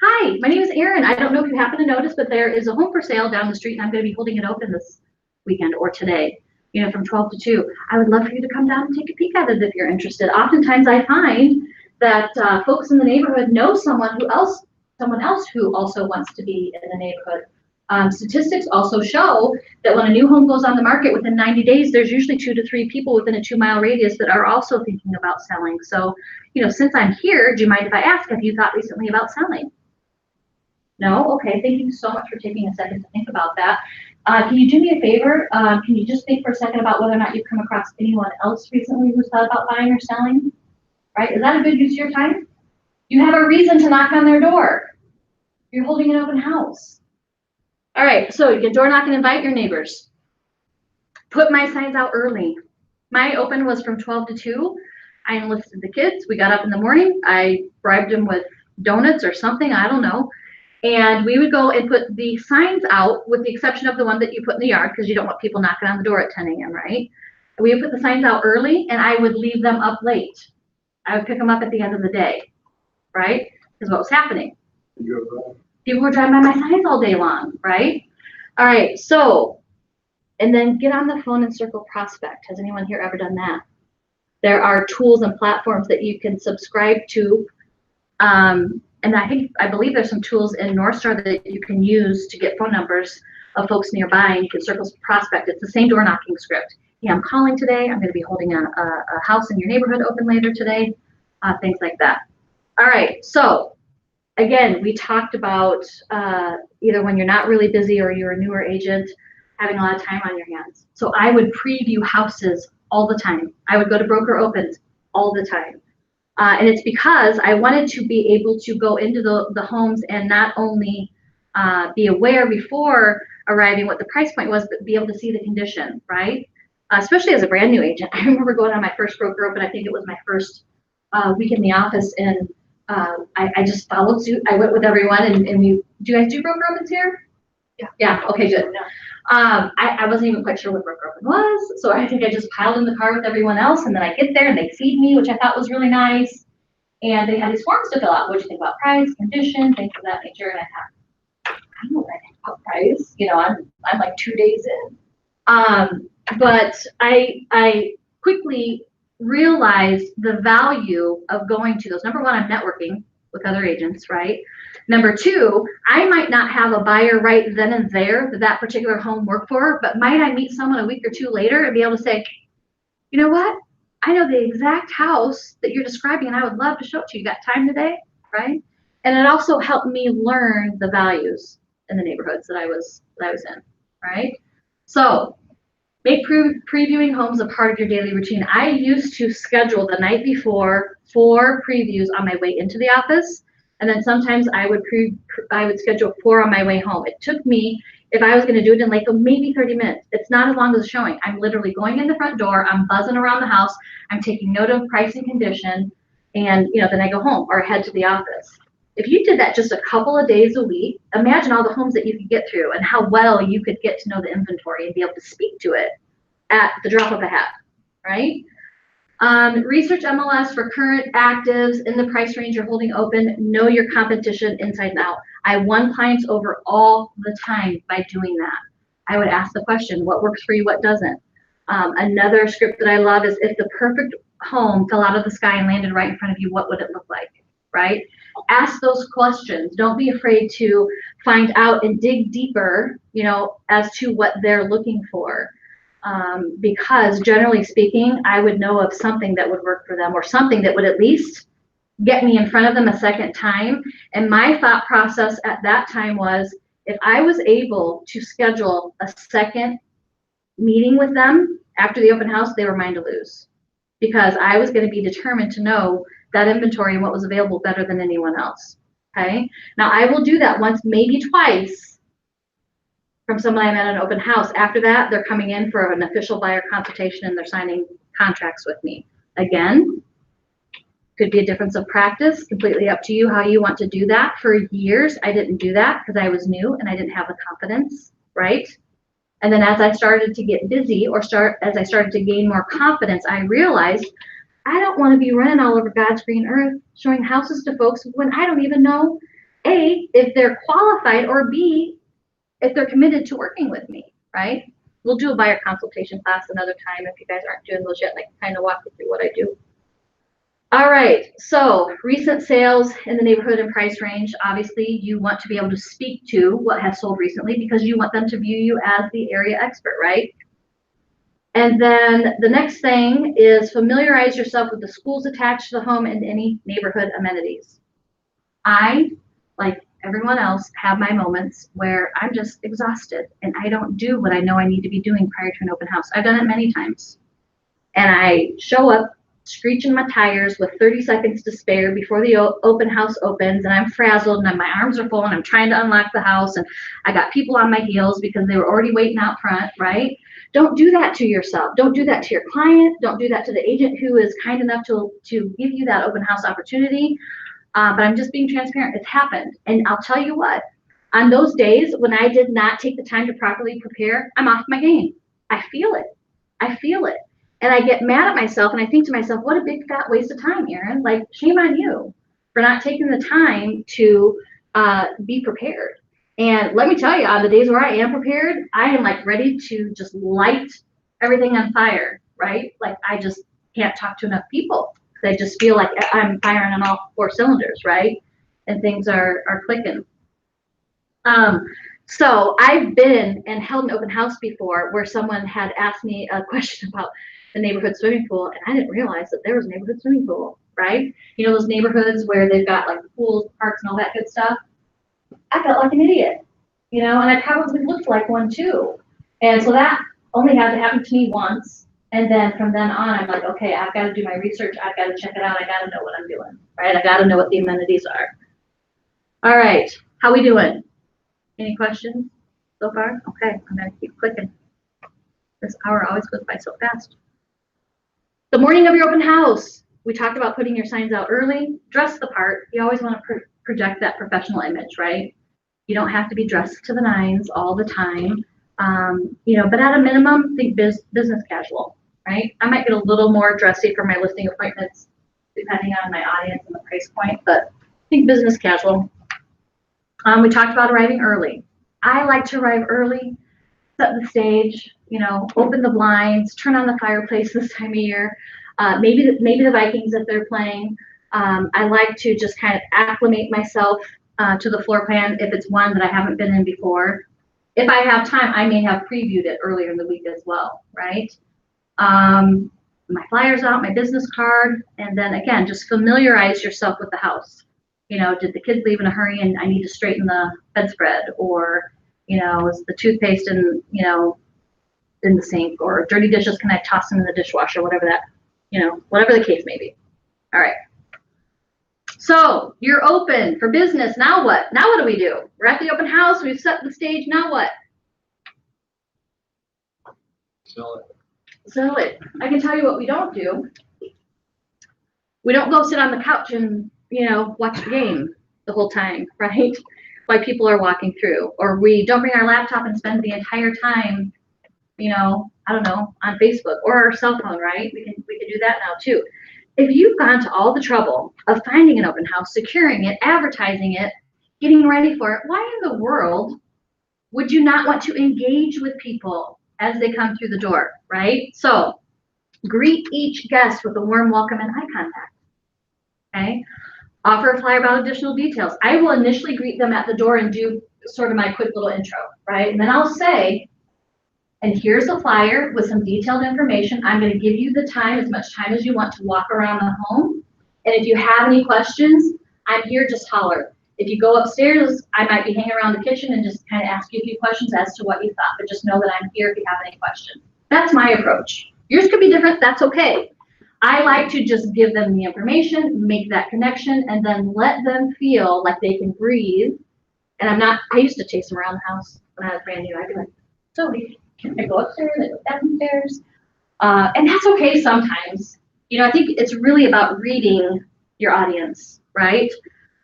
hi, my name is Erin. I don't know if you happen to notice, but there is a home for sale down the street, and I'm going to be holding it open this weekend or today, you know, from 12 to 2. I would love for you to come down and take a peek at it if you're interested. Oftentimes I find that folks in the neighborhood know someone else who also wants to be in the neighborhood. Statistics also show that when a new home goes on the market within 90 days, there's usually 2 to 3 people within a 2-mile radius that are also thinking about selling. So, you know, since I'm here, do you mind if I ask, have you thought recently about selling? No? Okay, thank you so much for taking a second to think about that. Can you do me a favor? Can you just think for a second about whether or not you've come across anyone else recently who's thought about buying or selling? Right? Is that a good use of your time? You have a reason to knock on their door. You're holding an open house. All right, so you can door knock and invite your neighbors. Put my signs out early. My open was from 12 to 2. I enlisted the kids. We got up in the morning. I bribed them with donuts or something, I don't know. And we would go and put the signs out, with the exception of the one that you put in the yard, because you don't want people knocking on the door at 10 a.m., right? We would put the signs out early, and I would leave them up late. I would pick them up at the end of the day, right? Because what was happening? People were driving by my signs all day long, right? All right, so, and then get on the phone and circle prospect. Has anyone here ever done that? There are tools and platforms that you can subscribe to. And I believe there's some tools in North Star that you can use to get phone numbers of folks nearby, and you can circle prospect. It's the same door knocking script. Yeah, I'm calling today. I'm going to be holding a house in your neighborhood open later today, things like that. All right, so again, we talked about either when you're not really busy or you're a newer agent, having a lot of time on your hands. So I would preview houses all the time. I would go to broker opens all the time. And it's because I wanted to be able to go into the homes and not only be aware before arriving what the price point was, but be able to see the condition, right? Especially as a brand new agent. I remember going on my first broker open. I think it was my first week in the office, and I just followed suit. I went with everyone, and we, do you guys do broker opens here? Yeah. Yeah, okay, good. I wasn't even quite sure what broker open was, so I think I just piled in the car with everyone else, and then I get there and they feed me, which I thought was really nice. And they had these forms to fill out. What do you think about price, condition, things of that nature? And I thought, I don't know what I think about price. You know, I'm like 2 days in. But I quickly realized the value of going to those. Number one, I'm networking with other agents, right? Number two, I might not have a buyer right then and there that particular home worked for, but might I meet someone a week or two later and be able to say, you know what? I know the exact house that you're describing, and I would love to show it to you. You got time today, right? And it also helped me learn the values in the neighborhoods that I was in, right? So make previewing homes a part of your daily routine. I used to schedule the night before 4 previews on my way into the office, and then sometimes I would schedule 4 on my way home. It took me, if I was going to do it in like maybe 30 minutes. It's not as long as a showing. I'm literally going in the front door, I'm buzzing around the house, I'm taking note of price and condition, and then I go home or head to the office. If you did that just a couple of days a week, imagine all the homes that you could get through and how well you could get to know the inventory and be able to speak to it at the drop of a hat, right? Research MLS for current actives in the price range you're holding open. Know your competition inside and out. I won clients over all the time by doing that. I would ask the question, what works for you, what doesn't? Another script that I love is if the perfect home fell out of the sky and landed right in front of you, what would it look like, right? Ask those questions. Don't be afraid to find out and dig deeper, as to what they're looking for. Because generally speaking, I would know of something that would work for them, or something that would at least get me in front of them a second time. And my thought process at that time was, if I was able to schedule a second meeting with them after the open house, they were mine to lose, because I was going to be determined to know that inventory and what was available better than anyone else. Okay. Now I will do that once, maybe twice, from someone I met at an open house. After that, they're coming in for an official buyer consultation and they're signing contracts with me. Again, could be a difference of practice, completely up to you how you want to do that. For years, I didn't do that because I was new and I didn't have the confidence, right? And then as I started to get busy, as I started to gain more confidence, I realized I don't want to be running all over God's green earth showing houses to folks when I don't even know, A, if they're qualified, or B, if they're committed to working with me, right? We'll do a buyer consultation class another time if you guys aren't doing those yet, and I can kind of walk you through what I do. All right, so recent sales in the neighborhood and price range. Obviously, you want to be able to speak to what has sold recently because you want them to view you as the area expert, right? And then the next thing is familiarize yourself with the schools attached to the home and any neighborhood amenities. I, like everyone else, have my moments where I'm just exhausted and I don't do what I know I need to be doing prior to an open house. I've done it many times. And I show up screeching my tires with 30 seconds to spare before the open house opens, and I'm frazzled and my arms are full and I'm trying to unlock the house and I got people on my heels because they were already waiting out front, right? Don't do that to yourself. Don't do that to your client. Don't do that to the agent who is kind enough to give you that open house opportunity. But I'm just being transparent. It's happened. And I'll tell you what, on those days when I did not take the time to properly prepare, I'm off my game. I feel it. I feel it. And I get mad at myself and I think to myself, what a big fat waste of time, Erin. Like, shame on you for not taking the time to be prepared. And let me tell you, on the days where I am prepared, I am like ready to just light everything on fire, right? Like, I just can't talk to enough people because I just feel like I'm firing on all 4 cylinders, right? And things are clicking. So I've been and held an open house before where someone had asked me a question about the neighborhood swimming pool, and I didn't realize that there was a neighborhood swimming pool, right? You know those neighborhoods where they've got like pools, parks, and all that good stuff? I felt like an idiot, and I probably looked like one too. And so that only had to happen to me once. And then from then on, I'm like, okay, I've got to do my research. I've got to check it out. I got to know what I'm doing, right? I got to know what the amenities are. All right, how we doing? Any questions so far? Okay, I'm going to keep clicking. This hour always goes by so fast. The morning of your open house, we talked about putting your signs out early. Dress the part. You always want to project that professional image, right? You don't have to be dressed to the nines all the time, but at a minimum, think business casual, right? I might get a little more dressy for my listing appointments, depending on my audience and the price point, but think business casual. We talked about arriving early. I like to arrive early, set the stage, open the blinds, turn on the fireplace this time of year. Maybe the Vikings if they're playing. I like to just kind of acclimate myself to the floor plan if it's one that I haven't been in before. If I have time, I may have previewed it earlier in the week as well, right? My flyers out, my business card, and then again, just familiarize yourself with the house. Did the kids leave in a hurry and I need to straighten the bedspread, or is the toothpaste in the sink, or dirty dishes, can I toss them in the dishwasher, whatever the case may be. All right. So you're open for business. Now what? Now what do we do? We're at the open house. We've set the stage. Now what? Sell it. I can tell you what we don't do. We don't go sit on the couch and, watch the game the whole time, right? While people are walking through. Or we don't bring our laptop and spend the entire time, I don't know, on Facebook or our cell phone, right? We can do that now too. If you've gone to all the trouble of finding an open house, securing it, advertising it, getting ready for it, why in the world would you not want to engage with people as they come through the door, right? So Greet each guest with a warm welcome and eye contact. Okay. Offer a flyer about additional details. I will initially greet them at the door and do sort of my quick little intro, right? And then I'll say, and here's a flyer with some detailed information. I'm going to give you the time, as much time as you want, to walk around the home. And if you have any questions, I'm here, just holler. If you go upstairs, I might be hanging around the kitchen and just kind of ask you a few questions as to what you thought, but just know that I'm here if you have any questions. That's my approach. Yours could be different, that's okay. I like to just give them the information, make that connection, and then let them feel like they can breathe. And I used to chase them around the house when I was brand new. I'd be like, so can I go upstairs? I go downstairs? And that's okay sometimes. You know, I think it's really about reading your audience, right?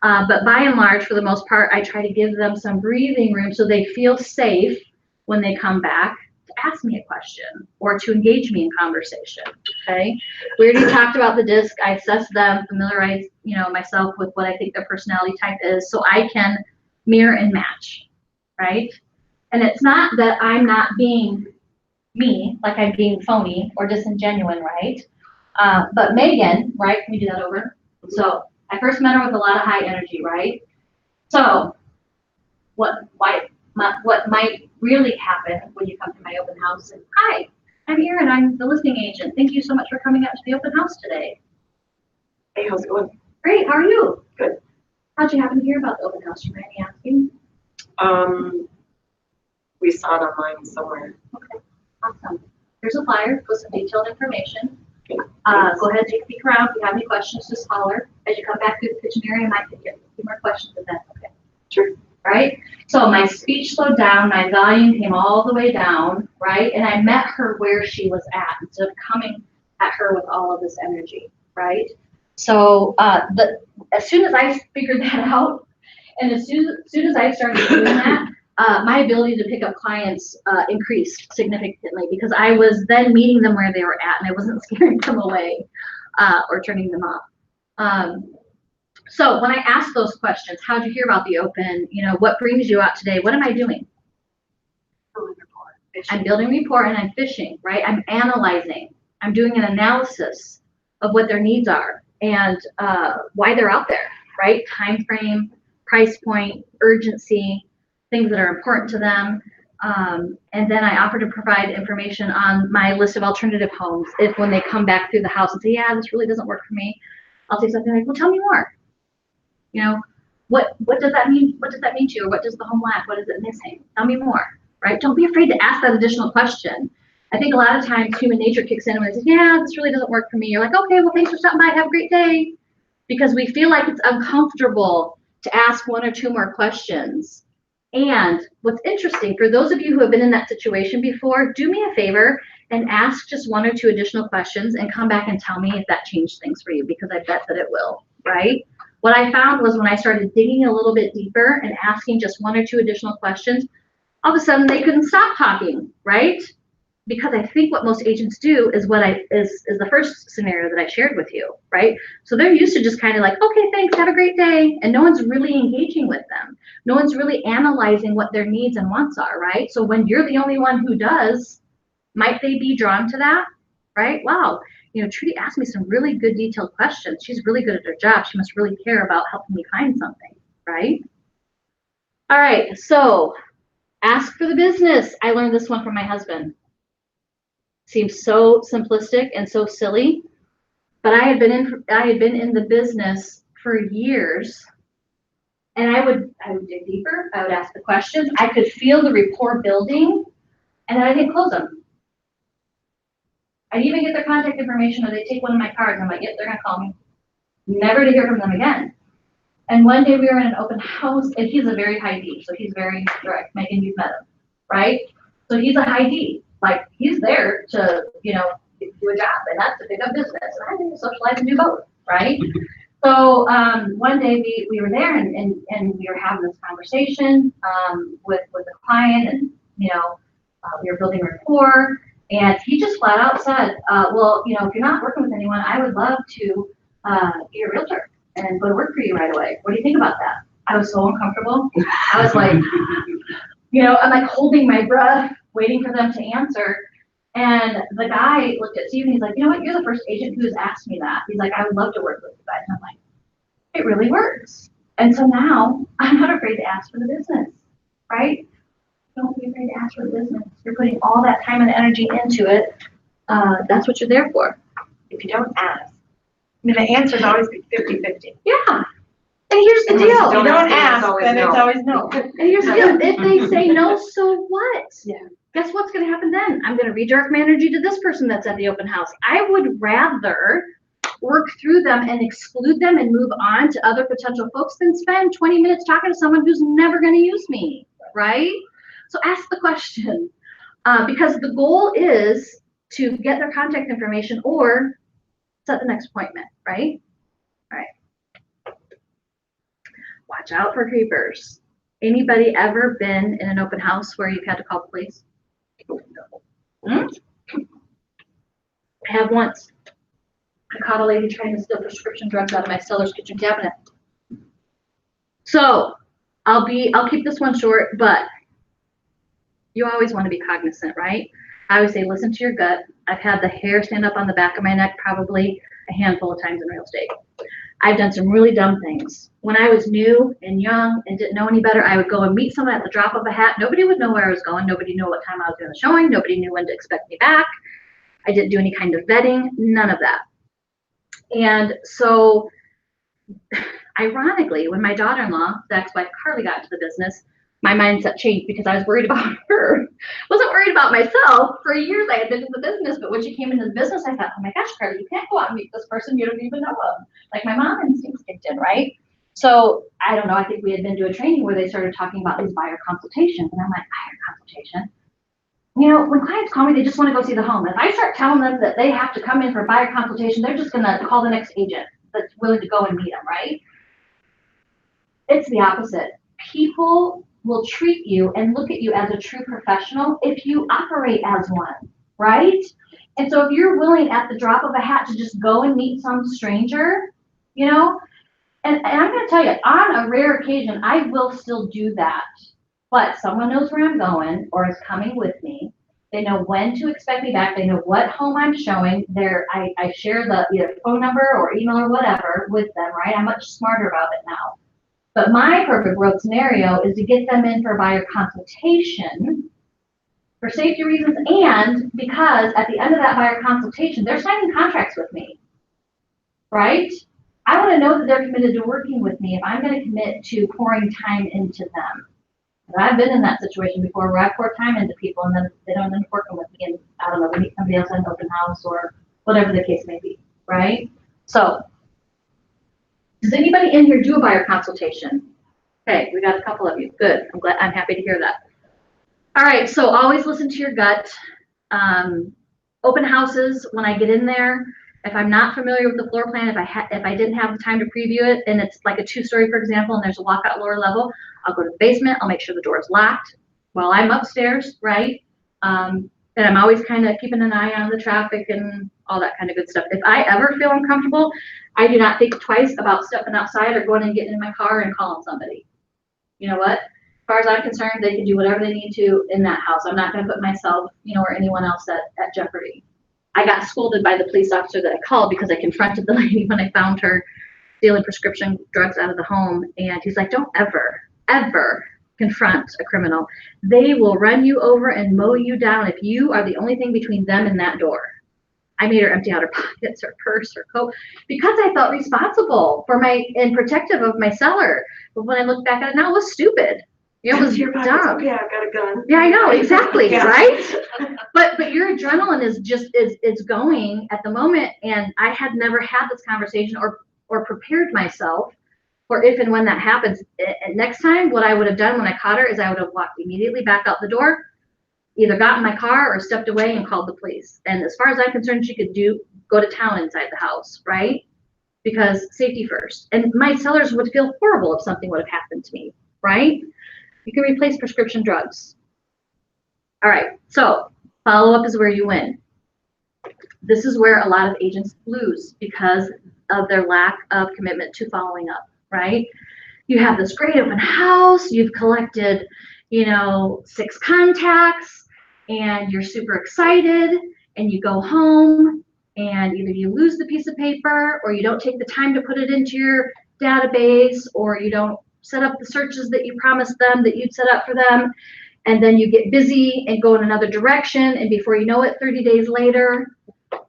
But by and large, for the most part, I try to give them some breathing room so they feel safe when they come back to ask me a question or to engage me in conversation, okay? We already talked about the DISC. I assess them, familiarize, myself with what I think their personality type is so I can mirror and match, right? And it's not that I'm not being me, like I'm being phony or disingenuous, right? But Megan, right, can we do that over? So I first met her with a lot of high energy, right? So what might really happen when you come to my open house is, hi, I'm Erin, I'm the listing agent. Thank you so much for coming out to the open house today. Hey, how's it going? Great, how are you? Good. How'd you happen to hear about the open house? You mind me asking? We saw it online somewhere. Okay, awesome. Here's a flyer with some detailed information. Okay. Go ahead, take a peek around. If you have any questions, just holler. As you come back through the kitchen area, I might get a few more questions if that's okay. Sure. Right? So my speech slowed down, my volume came all the way down, right? And I met her where she was at instead of coming at her with all of this energy, right? So as soon as I figured that out, and as soon as I started doing that, my ability to pick up clients increased significantly because I was then meeting them where they were at and I wasn't scaring them away or turning them off. So when I ask those questions, how'd you hear about the open? What brings you out today? What am I doing? I'm building rapport and I'm fishing, right? I'm analyzing. I'm doing an analysis of what their needs are and why they're out there, right? Time frame, price point, urgency, things that are important to them. And then I offer to provide information on my list of alternative homes. If when they come back through the house and say, yeah, this really doesn't work for me, I'll say something like, well, tell me more. What does that mean? What does that mean to you? Or what does the home lack? What is it missing? Tell me more, right? Don't be afraid to ask that additional question. I think a lot of times human nature kicks in when it says, yeah, this really doesn't work for me. You're like, okay, well, thanks for stopping by. Have a great day. Because we feel like it's uncomfortable to ask one or two more questions. And what's interesting, for those of you who have been in that situation before, do me a favor and ask just one or two additional questions and come back and tell me if that changed things for you, because I bet that it will, right? What I found was when I started digging a little bit deeper and asking just one or two additional questions, all of a sudden they couldn't stop talking, right? Because I think what most agents do is is the first scenario that I shared with you, right? So they're used to just kind of like, okay, thanks, have a great day. And no one's really engaging with them. No one's really analyzing what their needs and wants are, right? So when you're the only one who does, might they be drawn to that, right? Wow, Trudy asked me some really good detailed questions. She's really good at her job. She must really care about helping me find something, right? All right, so ask for the business. I learned this one from my husband. Seems so simplistic and so silly, but I had been in the business for years, and I would dig deeper. I would ask the questions. I could feel the rapport building, and then I didn't close them. I'd even get their contact information, or they'd take one of my cards, and I'm like, yep, they're gonna call me. Never to hear from them again. And one day we were in an open house, and he's a very high D, so he's very direct. Megan, you've met him, right? So he's a high D. Like, he's there to, do a job, and that's to pick up business. And I think socialize and do both, right? So one day we were there, and we were having this conversation with the client, and we were building rapport. And he just flat out said, well, if you're not working with anyone, I would love to be a realtor and go to work for you right away. What do you think about that? I was so uncomfortable. I was like, I'm like holding my breath, waiting for them to answer. And the guy looked at Steve and he's like, you know what, you're the first agent who's asked me that. He's like, I would love to work with you guys. And I'm like, it really works. And so now I'm not afraid to ask for the business, right? Don't be afraid to ask for the business. You're putting all that time and energy into it. That's what you're there for. If you don't ask, I mean, the answer's always 50-50. Yeah. And here's the And deal. when You don't ask, always then no. it's always no. And here's the deal. If they say no, so what? Yeah. Guess what's going to happen then? I'm going to redirect my energy to this person that's at the open house. I would rather work through them and exclude them and move on to other potential folks than spend 20 minutes talking to someone who's never going to use me, right? So ask the question, because the goal is to get their contact information or set the next appointment, right? All right. Watch out for creepers. Anybody ever been in an open house where you've had to call the police? I have once. I caught a lady trying to steal prescription drugs out of my seller's kitchen cabinet. So I'll keep this one short, but you always want to be cognizant, right? I always say, listen to your gut. I've had the hair stand up on the back of my neck probably a handful of times in real estate. I've done some really dumb things. When I was new and young and didn't know any better, I would go and meet someone at the drop of a hat. Nobody would know where I was going. Nobody knew what time I was doing the showing. Nobody knew when to expect me back. I didn't do any kind of vetting, none of that. And so, ironically, when my daughter-in-law, the ex-wife Carly, got into the business, my mindset changed because I was worried about her. Wasn't worried about myself. For years I had been in the business, but when she came into the business, I thought, oh my gosh, Carly, you can't go out and meet this person. You don't even know them. Like my mom instincts kicked in, right? So I don't know. I think we had been to a training where they started talking about these buyer consultations, and I'm like, buyer consultation? You know, when clients call me, they just want to go see the home. If I start telling them that they have to come in for a buyer consultation, they're just going to call the next agent that's willing to go and meet them, right? It's the opposite. People will treat you and look at you as a true professional if you operate as one, right? And so if you're willing at the drop of a hat to just go and meet some stranger, you know, and I'm going to tell you, on a rare occasion, I will still do that. But someone knows where I'm going or is coming with me. They know when to expect me back. They know what home I'm showing. I share the either phone number or email or whatever with them, right? I'm much smarter about it now. But my perfect world scenario is to get them in for a buyer consultation for safety reasons and because at the end of that buyer consultation, they're signing contracts with me, right? I want to know that they're committed to working with me if I'm going to commit to pouring time into them. And I've been in that situation before where I pour time into people and then they don't end up working with me and I don't know, we meet somebody else at an open house or whatever the case may be, right? So, does anybody in here do a buyer consultation? Okay, we got a couple of you. Good. I'm happy to hear that. All right, so always listen to your gut. Open houses, when I get in there, if I'm not familiar with the floor plan, if I didn't have the time to preview it, and it's like a 2-story, for example, and there's a walkout lower level, I'll go to the basement. I'll make sure the door is locked while I'm upstairs, right? And I'm always kind of keeping an eye on the traffic and all that kind of good stuff. If I ever feel uncomfortable, I do not think twice about stepping outside or going and getting in my car and calling somebody. You know what? As far as I'm concerned, they can do whatever they need to in that house. I'm not going to put myself, you know, or anyone else at jeopardy. I got scolded by the police officer that I called because I confronted the lady when I found her stealing prescription drugs out of the home. And he's like, don't ever, ever confront a criminal. They will run you over and mow you down if you are the only thing between them and that door. I made her empty out her pockets, her purse, her coat, because I felt responsible for and protective of my seller. But when I look back at it now, it was stupid. It was dumb. Yeah, I got a gun. Yeah, I know, exactly, Yeah. right? But your adrenaline is going at the moment, and I had never had this conversation or prepared myself for if and when that happens. And next time, what I would have done when I caught her is I would have walked immediately back out the door, either got in my car or stepped away and called the police. And as far as I'm concerned, she could go to town inside the house, right? Because safety first. And my sellers would feel horrible if something would have happened to me, right? You can replace prescription drugs. All right, so follow-up is where you win. This is where a lot of agents lose because of their lack of commitment to following up, right? You have this great open house, you've collected, 6 contacts, and you're super excited and you go home and either you lose the piece of paper or you don't take the time to put it into your database or you don't set up the searches that you promised them that you'd set up for them. And then you get busy and go in another direction. And before you know it, 30 days later,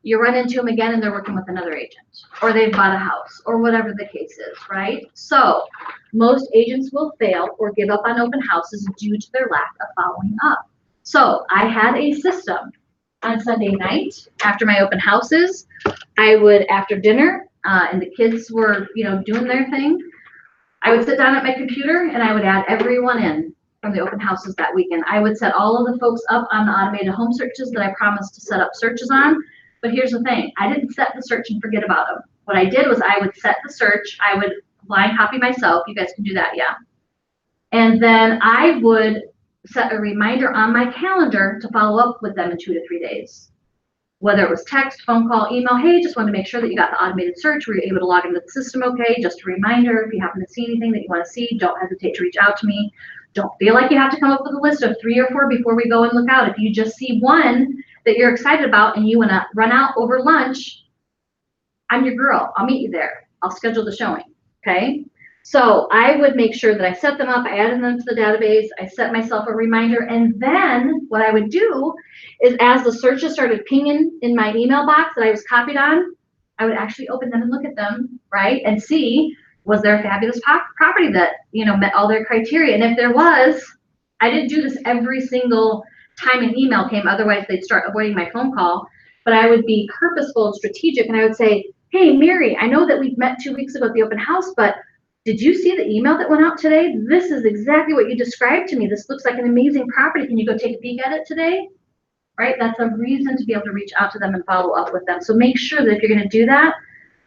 you run into them again and they're working with another agent or they've bought a house or whatever the case is, right? So most agents will fail or give up on open houses due to their lack of following up. So I had a system on Sunday night after my open houses. I would, after dinner, and the kids were, doing their thing, I would sit down at my computer and I would add everyone in from the open houses that weekend. I would set all of the folks up on the automated home searches that I promised to set up searches on. But here's the thing, I didn't set the search and forget about them. What I did was I would set the search, I would blind copy myself, you guys can do that, yeah. And then I would set a reminder on my calendar to follow up with them in 2 to 3 days. Whether it was text, phone call, email, hey, just wanted to make sure that you got the automated search, were you able to log into the system okay? Just a reminder, if you happen to see anything that you want to see, don't hesitate to reach out to me. Don't feel like you have to come up with a list of 3 or 4 before we go and look out. If you just see one that you're excited about and you want to run out over lunch, I'm your girl. I'll meet you there. I'll schedule the showing, okay? So I would make sure that I set them up, I added them to the database, I set myself a reminder, and then what I would do is as the searches started pinging in my email box that I was copied on, I would actually open them and look at them, right, and see, was there a fabulous property that, met all their criteria? And if there was, I didn't do this every single time an email came, otherwise they'd start avoiding my phone call, but I would be purposeful and strategic, and I would say, hey, Mary, I know that we met 2 weeks ago at the open house, but did you see the email that went out today? This is exactly what you described to me. This looks like an amazing property. Can you go take a peek at it today? Right? That's a reason to be able to reach out to them and follow up with them. So make sure that if you're going to do that,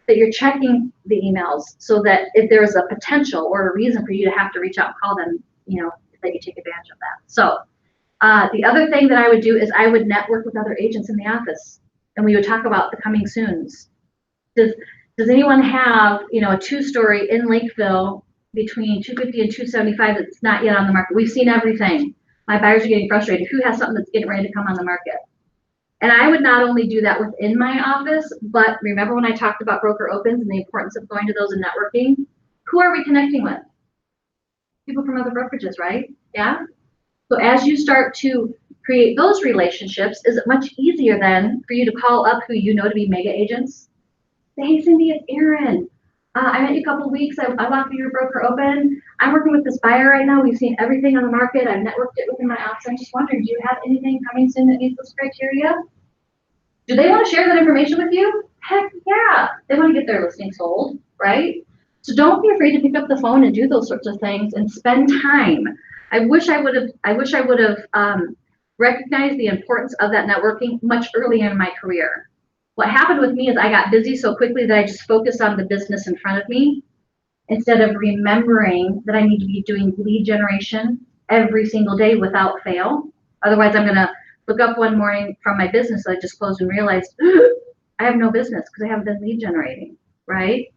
that you're checking the emails so that if there is a potential or a reason for you to have to reach out and call them, that you take advantage of that. So the other thing that I would do is I would network with other agents in the office and we would talk about the coming soons. Does anyone have, a 2-story in Lakeville between 250 and 275 that's not yet on the market? We've seen everything. My buyers are getting frustrated. Who has something that's getting ready to come on the market? And I would not only do that within my office, but remember when I talked about broker opens and the importance of going to those and networking? Who are we connecting with? People from other brokerages, right? Yeah? So as you start to create those relationships, is it much easier then for you to call up who you know to be mega agents? Say, hey, Cindy, it's Erin. I met you a couple of weeks. I walked through your broker open. I'm working with this buyer right now. We've seen everything on the market. I've networked it within my office. I'm just wondering, do you have anything coming soon that meets those criteria? Do they want to share that information with you? Heck yeah. They want to get their listing sold, right? So don't be afraid to pick up the phone and do those sorts of things and spend time. I wish I would have recognized the importance of that networking much earlier in my career. What happened with me is I got busy so quickly that I just focused on the business in front of me instead of remembering that I need to be doing lead generation every single day without fail. Otherwise, I'm going to look up one morning from my business that I just closed and realized I have no business because I haven't been lead generating, right?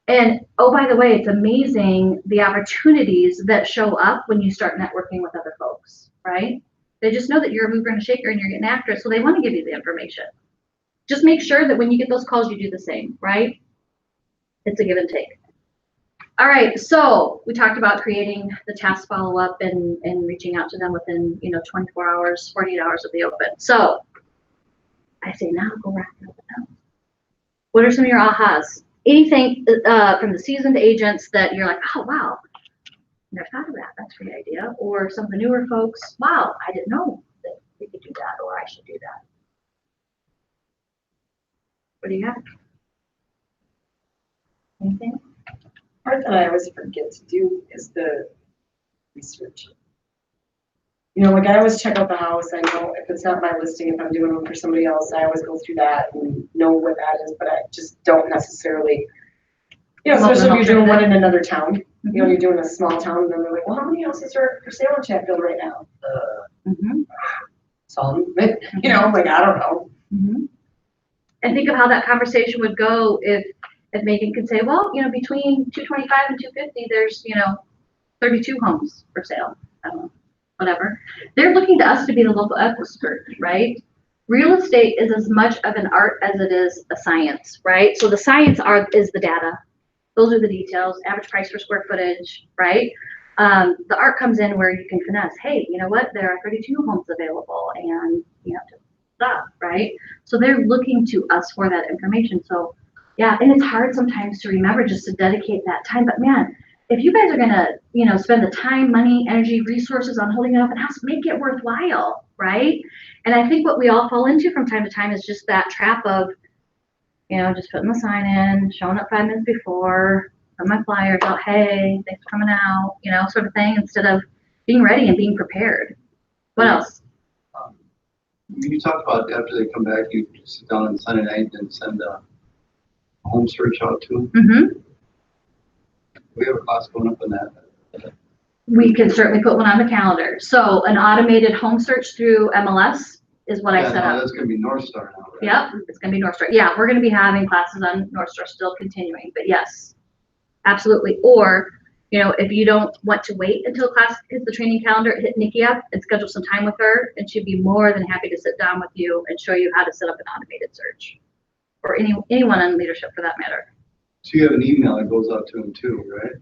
And oh, by the way, it's amazing the opportunities that show up when you start networking with other folks, right? They just know that you're a mover and a shaker and you're getting after it, so they want to give you the information. Just make sure that when you get those calls, you do the same, right? It's a give and take. All right, so we talked about creating the task follow-up and reaching out to them within 24 hours, 48 hours of the open. So I say now go wrap it up with them. What are some of your ahas? Anything from the seasoned agents that you're like, oh wow, never thought of that. That's a great idea. Or some of the newer folks, wow, I didn't know that we could do that, or I should do that. What do you have? Anything? Part that I always forget to do is the research. Like I always check out the house. I know if it's not my listing, if I'm doing one for somebody else, I always go through that and know what that is, but I just don't necessarily, especially if you're doing one in another town. Mm-hmm. You're doing a small town, and then they're like, well, how many houses are for sale in Chatfield right now? Some, like, I don't know. Mm-hmm. And think of how that conversation would go if Megan could say, well, between 225 and 250, there's, 32 homes for sale. I don't know. whatever. They're looking to us to be the local expert, right? Real estate is as much of an art as it is a science, right? So the science is the data. Those are the details, average price per square footage, right? The art comes in where you can finesse. Hey, you know what? There are 32 homes available, and stuff, right? So they're looking to us for that information. So yeah, and it's hard sometimes to remember just to dedicate that time. But man, if you guys are gonna, spend the time, money, energy, resources on holding an open house, make it worthwhile, right? And I think what we all fall into from time to time is just that trap of, just putting the sign in, showing up 5 minutes before, putting my flyers out, hey, thanks for coming out, sort of thing, instead of being ready and being prepared. What else? You talked about after they come back, you sit down on Sunday night and send a home search out to them. Mm-hmm. We have a class going up on that. We can certainly put one on the calendar. So an automated home search through MLS is what I set up. That's going to be North Star now, right? Yep, it's going to be North Star. Yeah, we're going to be having classes on North Star still continuing, but yes, absolutely. Or, if you don't want to wait until class hits the training calendar, hit Nikki up and schedule some time with her, and she'd be more than happy to sit down with you and show you how to set up an automated search, or anyone in leadership for that matter. So you have an email that goes out to them too, right?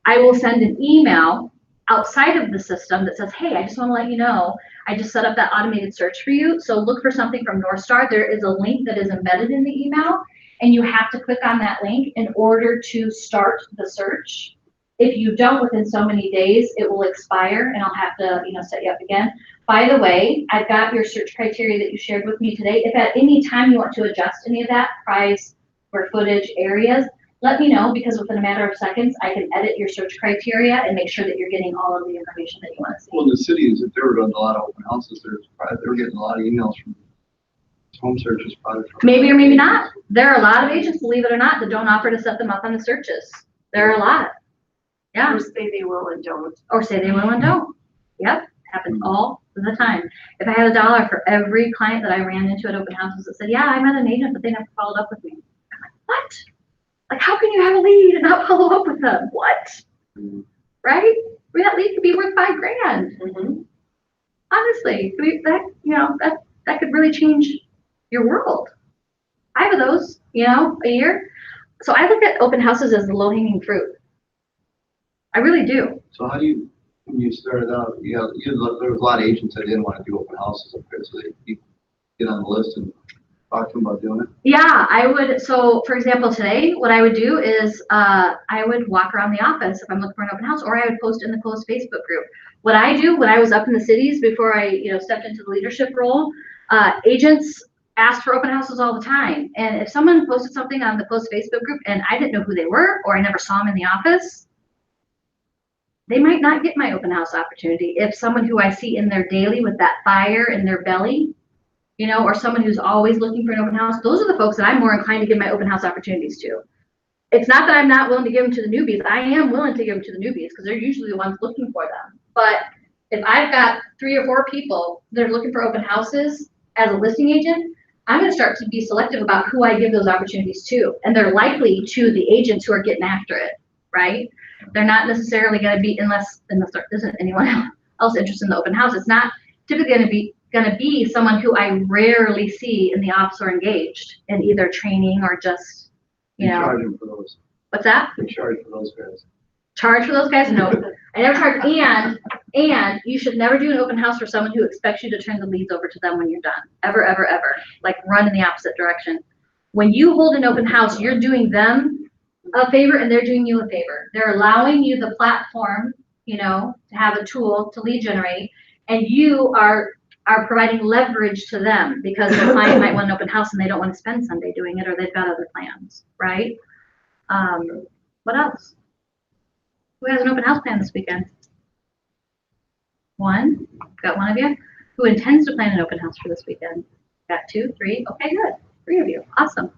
I will send an email outside of the system that says, hey, I just want to let you know, I just set up that automated search for you. So look for something from North Star. There is a link that is embedded in the email, and you have to click on that link in order to start the search. If you don't within so many days, it will expire, and I'll have to, set you up again. By the way, I've got your search criteria that you shared with me today. If at any time you want to adjust any of that, price, square footage, areas, let me know, because within a matter of seconds, I can edit your search criteria and make sure that you're getting all of the information that you want to see. Well, in the cities, if they were doing a lot of open houses, they're getting a lot of emails from home searches probably from. Maybe or maybe not. There are a lot of agents, believe it or not, that don't offer to set them up on the searches. There are a lot. Yeah. Or say they will and don't. Or say they will and don't. Yep. Happens all the time. If I had $1 for every client that I ran into at open houses that said, yeah, I met an agent, but they never followed up with me. I'm like, what? Like, how can you have a lead and not follow up with them? What? Mm-hmm. Right? That lead could be worth $5,000. Mm-hmm. Honestly, that could really change your world. 5 of those, a year. So I look at open houses as the low-hanging fruit. I really do. So how do you, when you started out, there was a lot of agents that didn't want to do open houses up there, so they get on the list and talk to them about doing it? Yeah, I would. So for example, today, what I would do is I would walk around the office if I'm looking for an open house, or I would post in the closed Facebook group. What I do when I was up in the cities before I stepped into the leadership role, agents asked for open houses all the time. And if someone posted something on the closed Facebook group and I didn't know who they were, or I never saw them in the office, they might not get my open house opportunity. If someone who I see in their daily with that fire in their belly, or someone who's always looking for an open house, those are the folks that I'm more inclined to give my open house opportunities to. It's not that I'm not willing to give them to the newbies. I am willing to give them to the newbies because they're usually the ones looking for them. But if I've got 3 or 4 people that are looking for open houses as a listing agent, I'm going to start to be selective about who I give those opportunities to. And they're likely to the agents who are getting after it, right? They're not necessarily going to be, unless there isn't anyone else interested in the open house. It's not typically going to be someone who I rarely see in the office or engaged in either training or just, Charge them for those. What's that? They charge for those guys. Charge for those guys? No, I never charge. And you should never do an open house for someone who expects you to turn the leads over to them when you're done. Ever, ever, ever. Like, run in the opposite direction. When you hold an open house, you're doing them a favor and they're doing you a favor. They're allowing you the platform, to have a tool to lead generate, and you are providing leverage to them because the client might want an open house and they don't want to spend Sunday doing it, or they've got other plans, right? What else? Who has an open house plan this weekend? One? Got one of you? Who intends to plan an open house for this weekend? Got 2, 3? Okay, good. 3 of you. Awesome.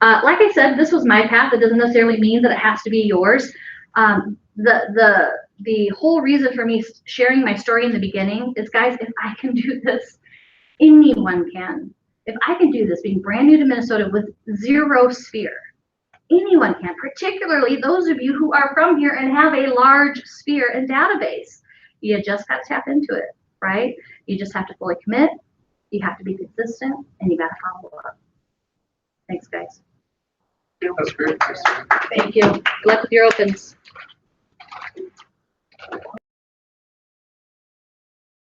Like I said, this was my path. It doesn't necessarily mean that it has to be yours. The whole reason for me sharing my story in the beginning is, guys, if I can do this, anyone can. If I can do this, being brand new to Minnesota with 0 sphere, anyone can, particularly those of you who are from here and have a large sphere and database. You just got to tap into it, right? You just have to fully commit, you have to be consistent, and you got to follow up. Thanks, guys. That's great. Thank you. Good luck with your opens.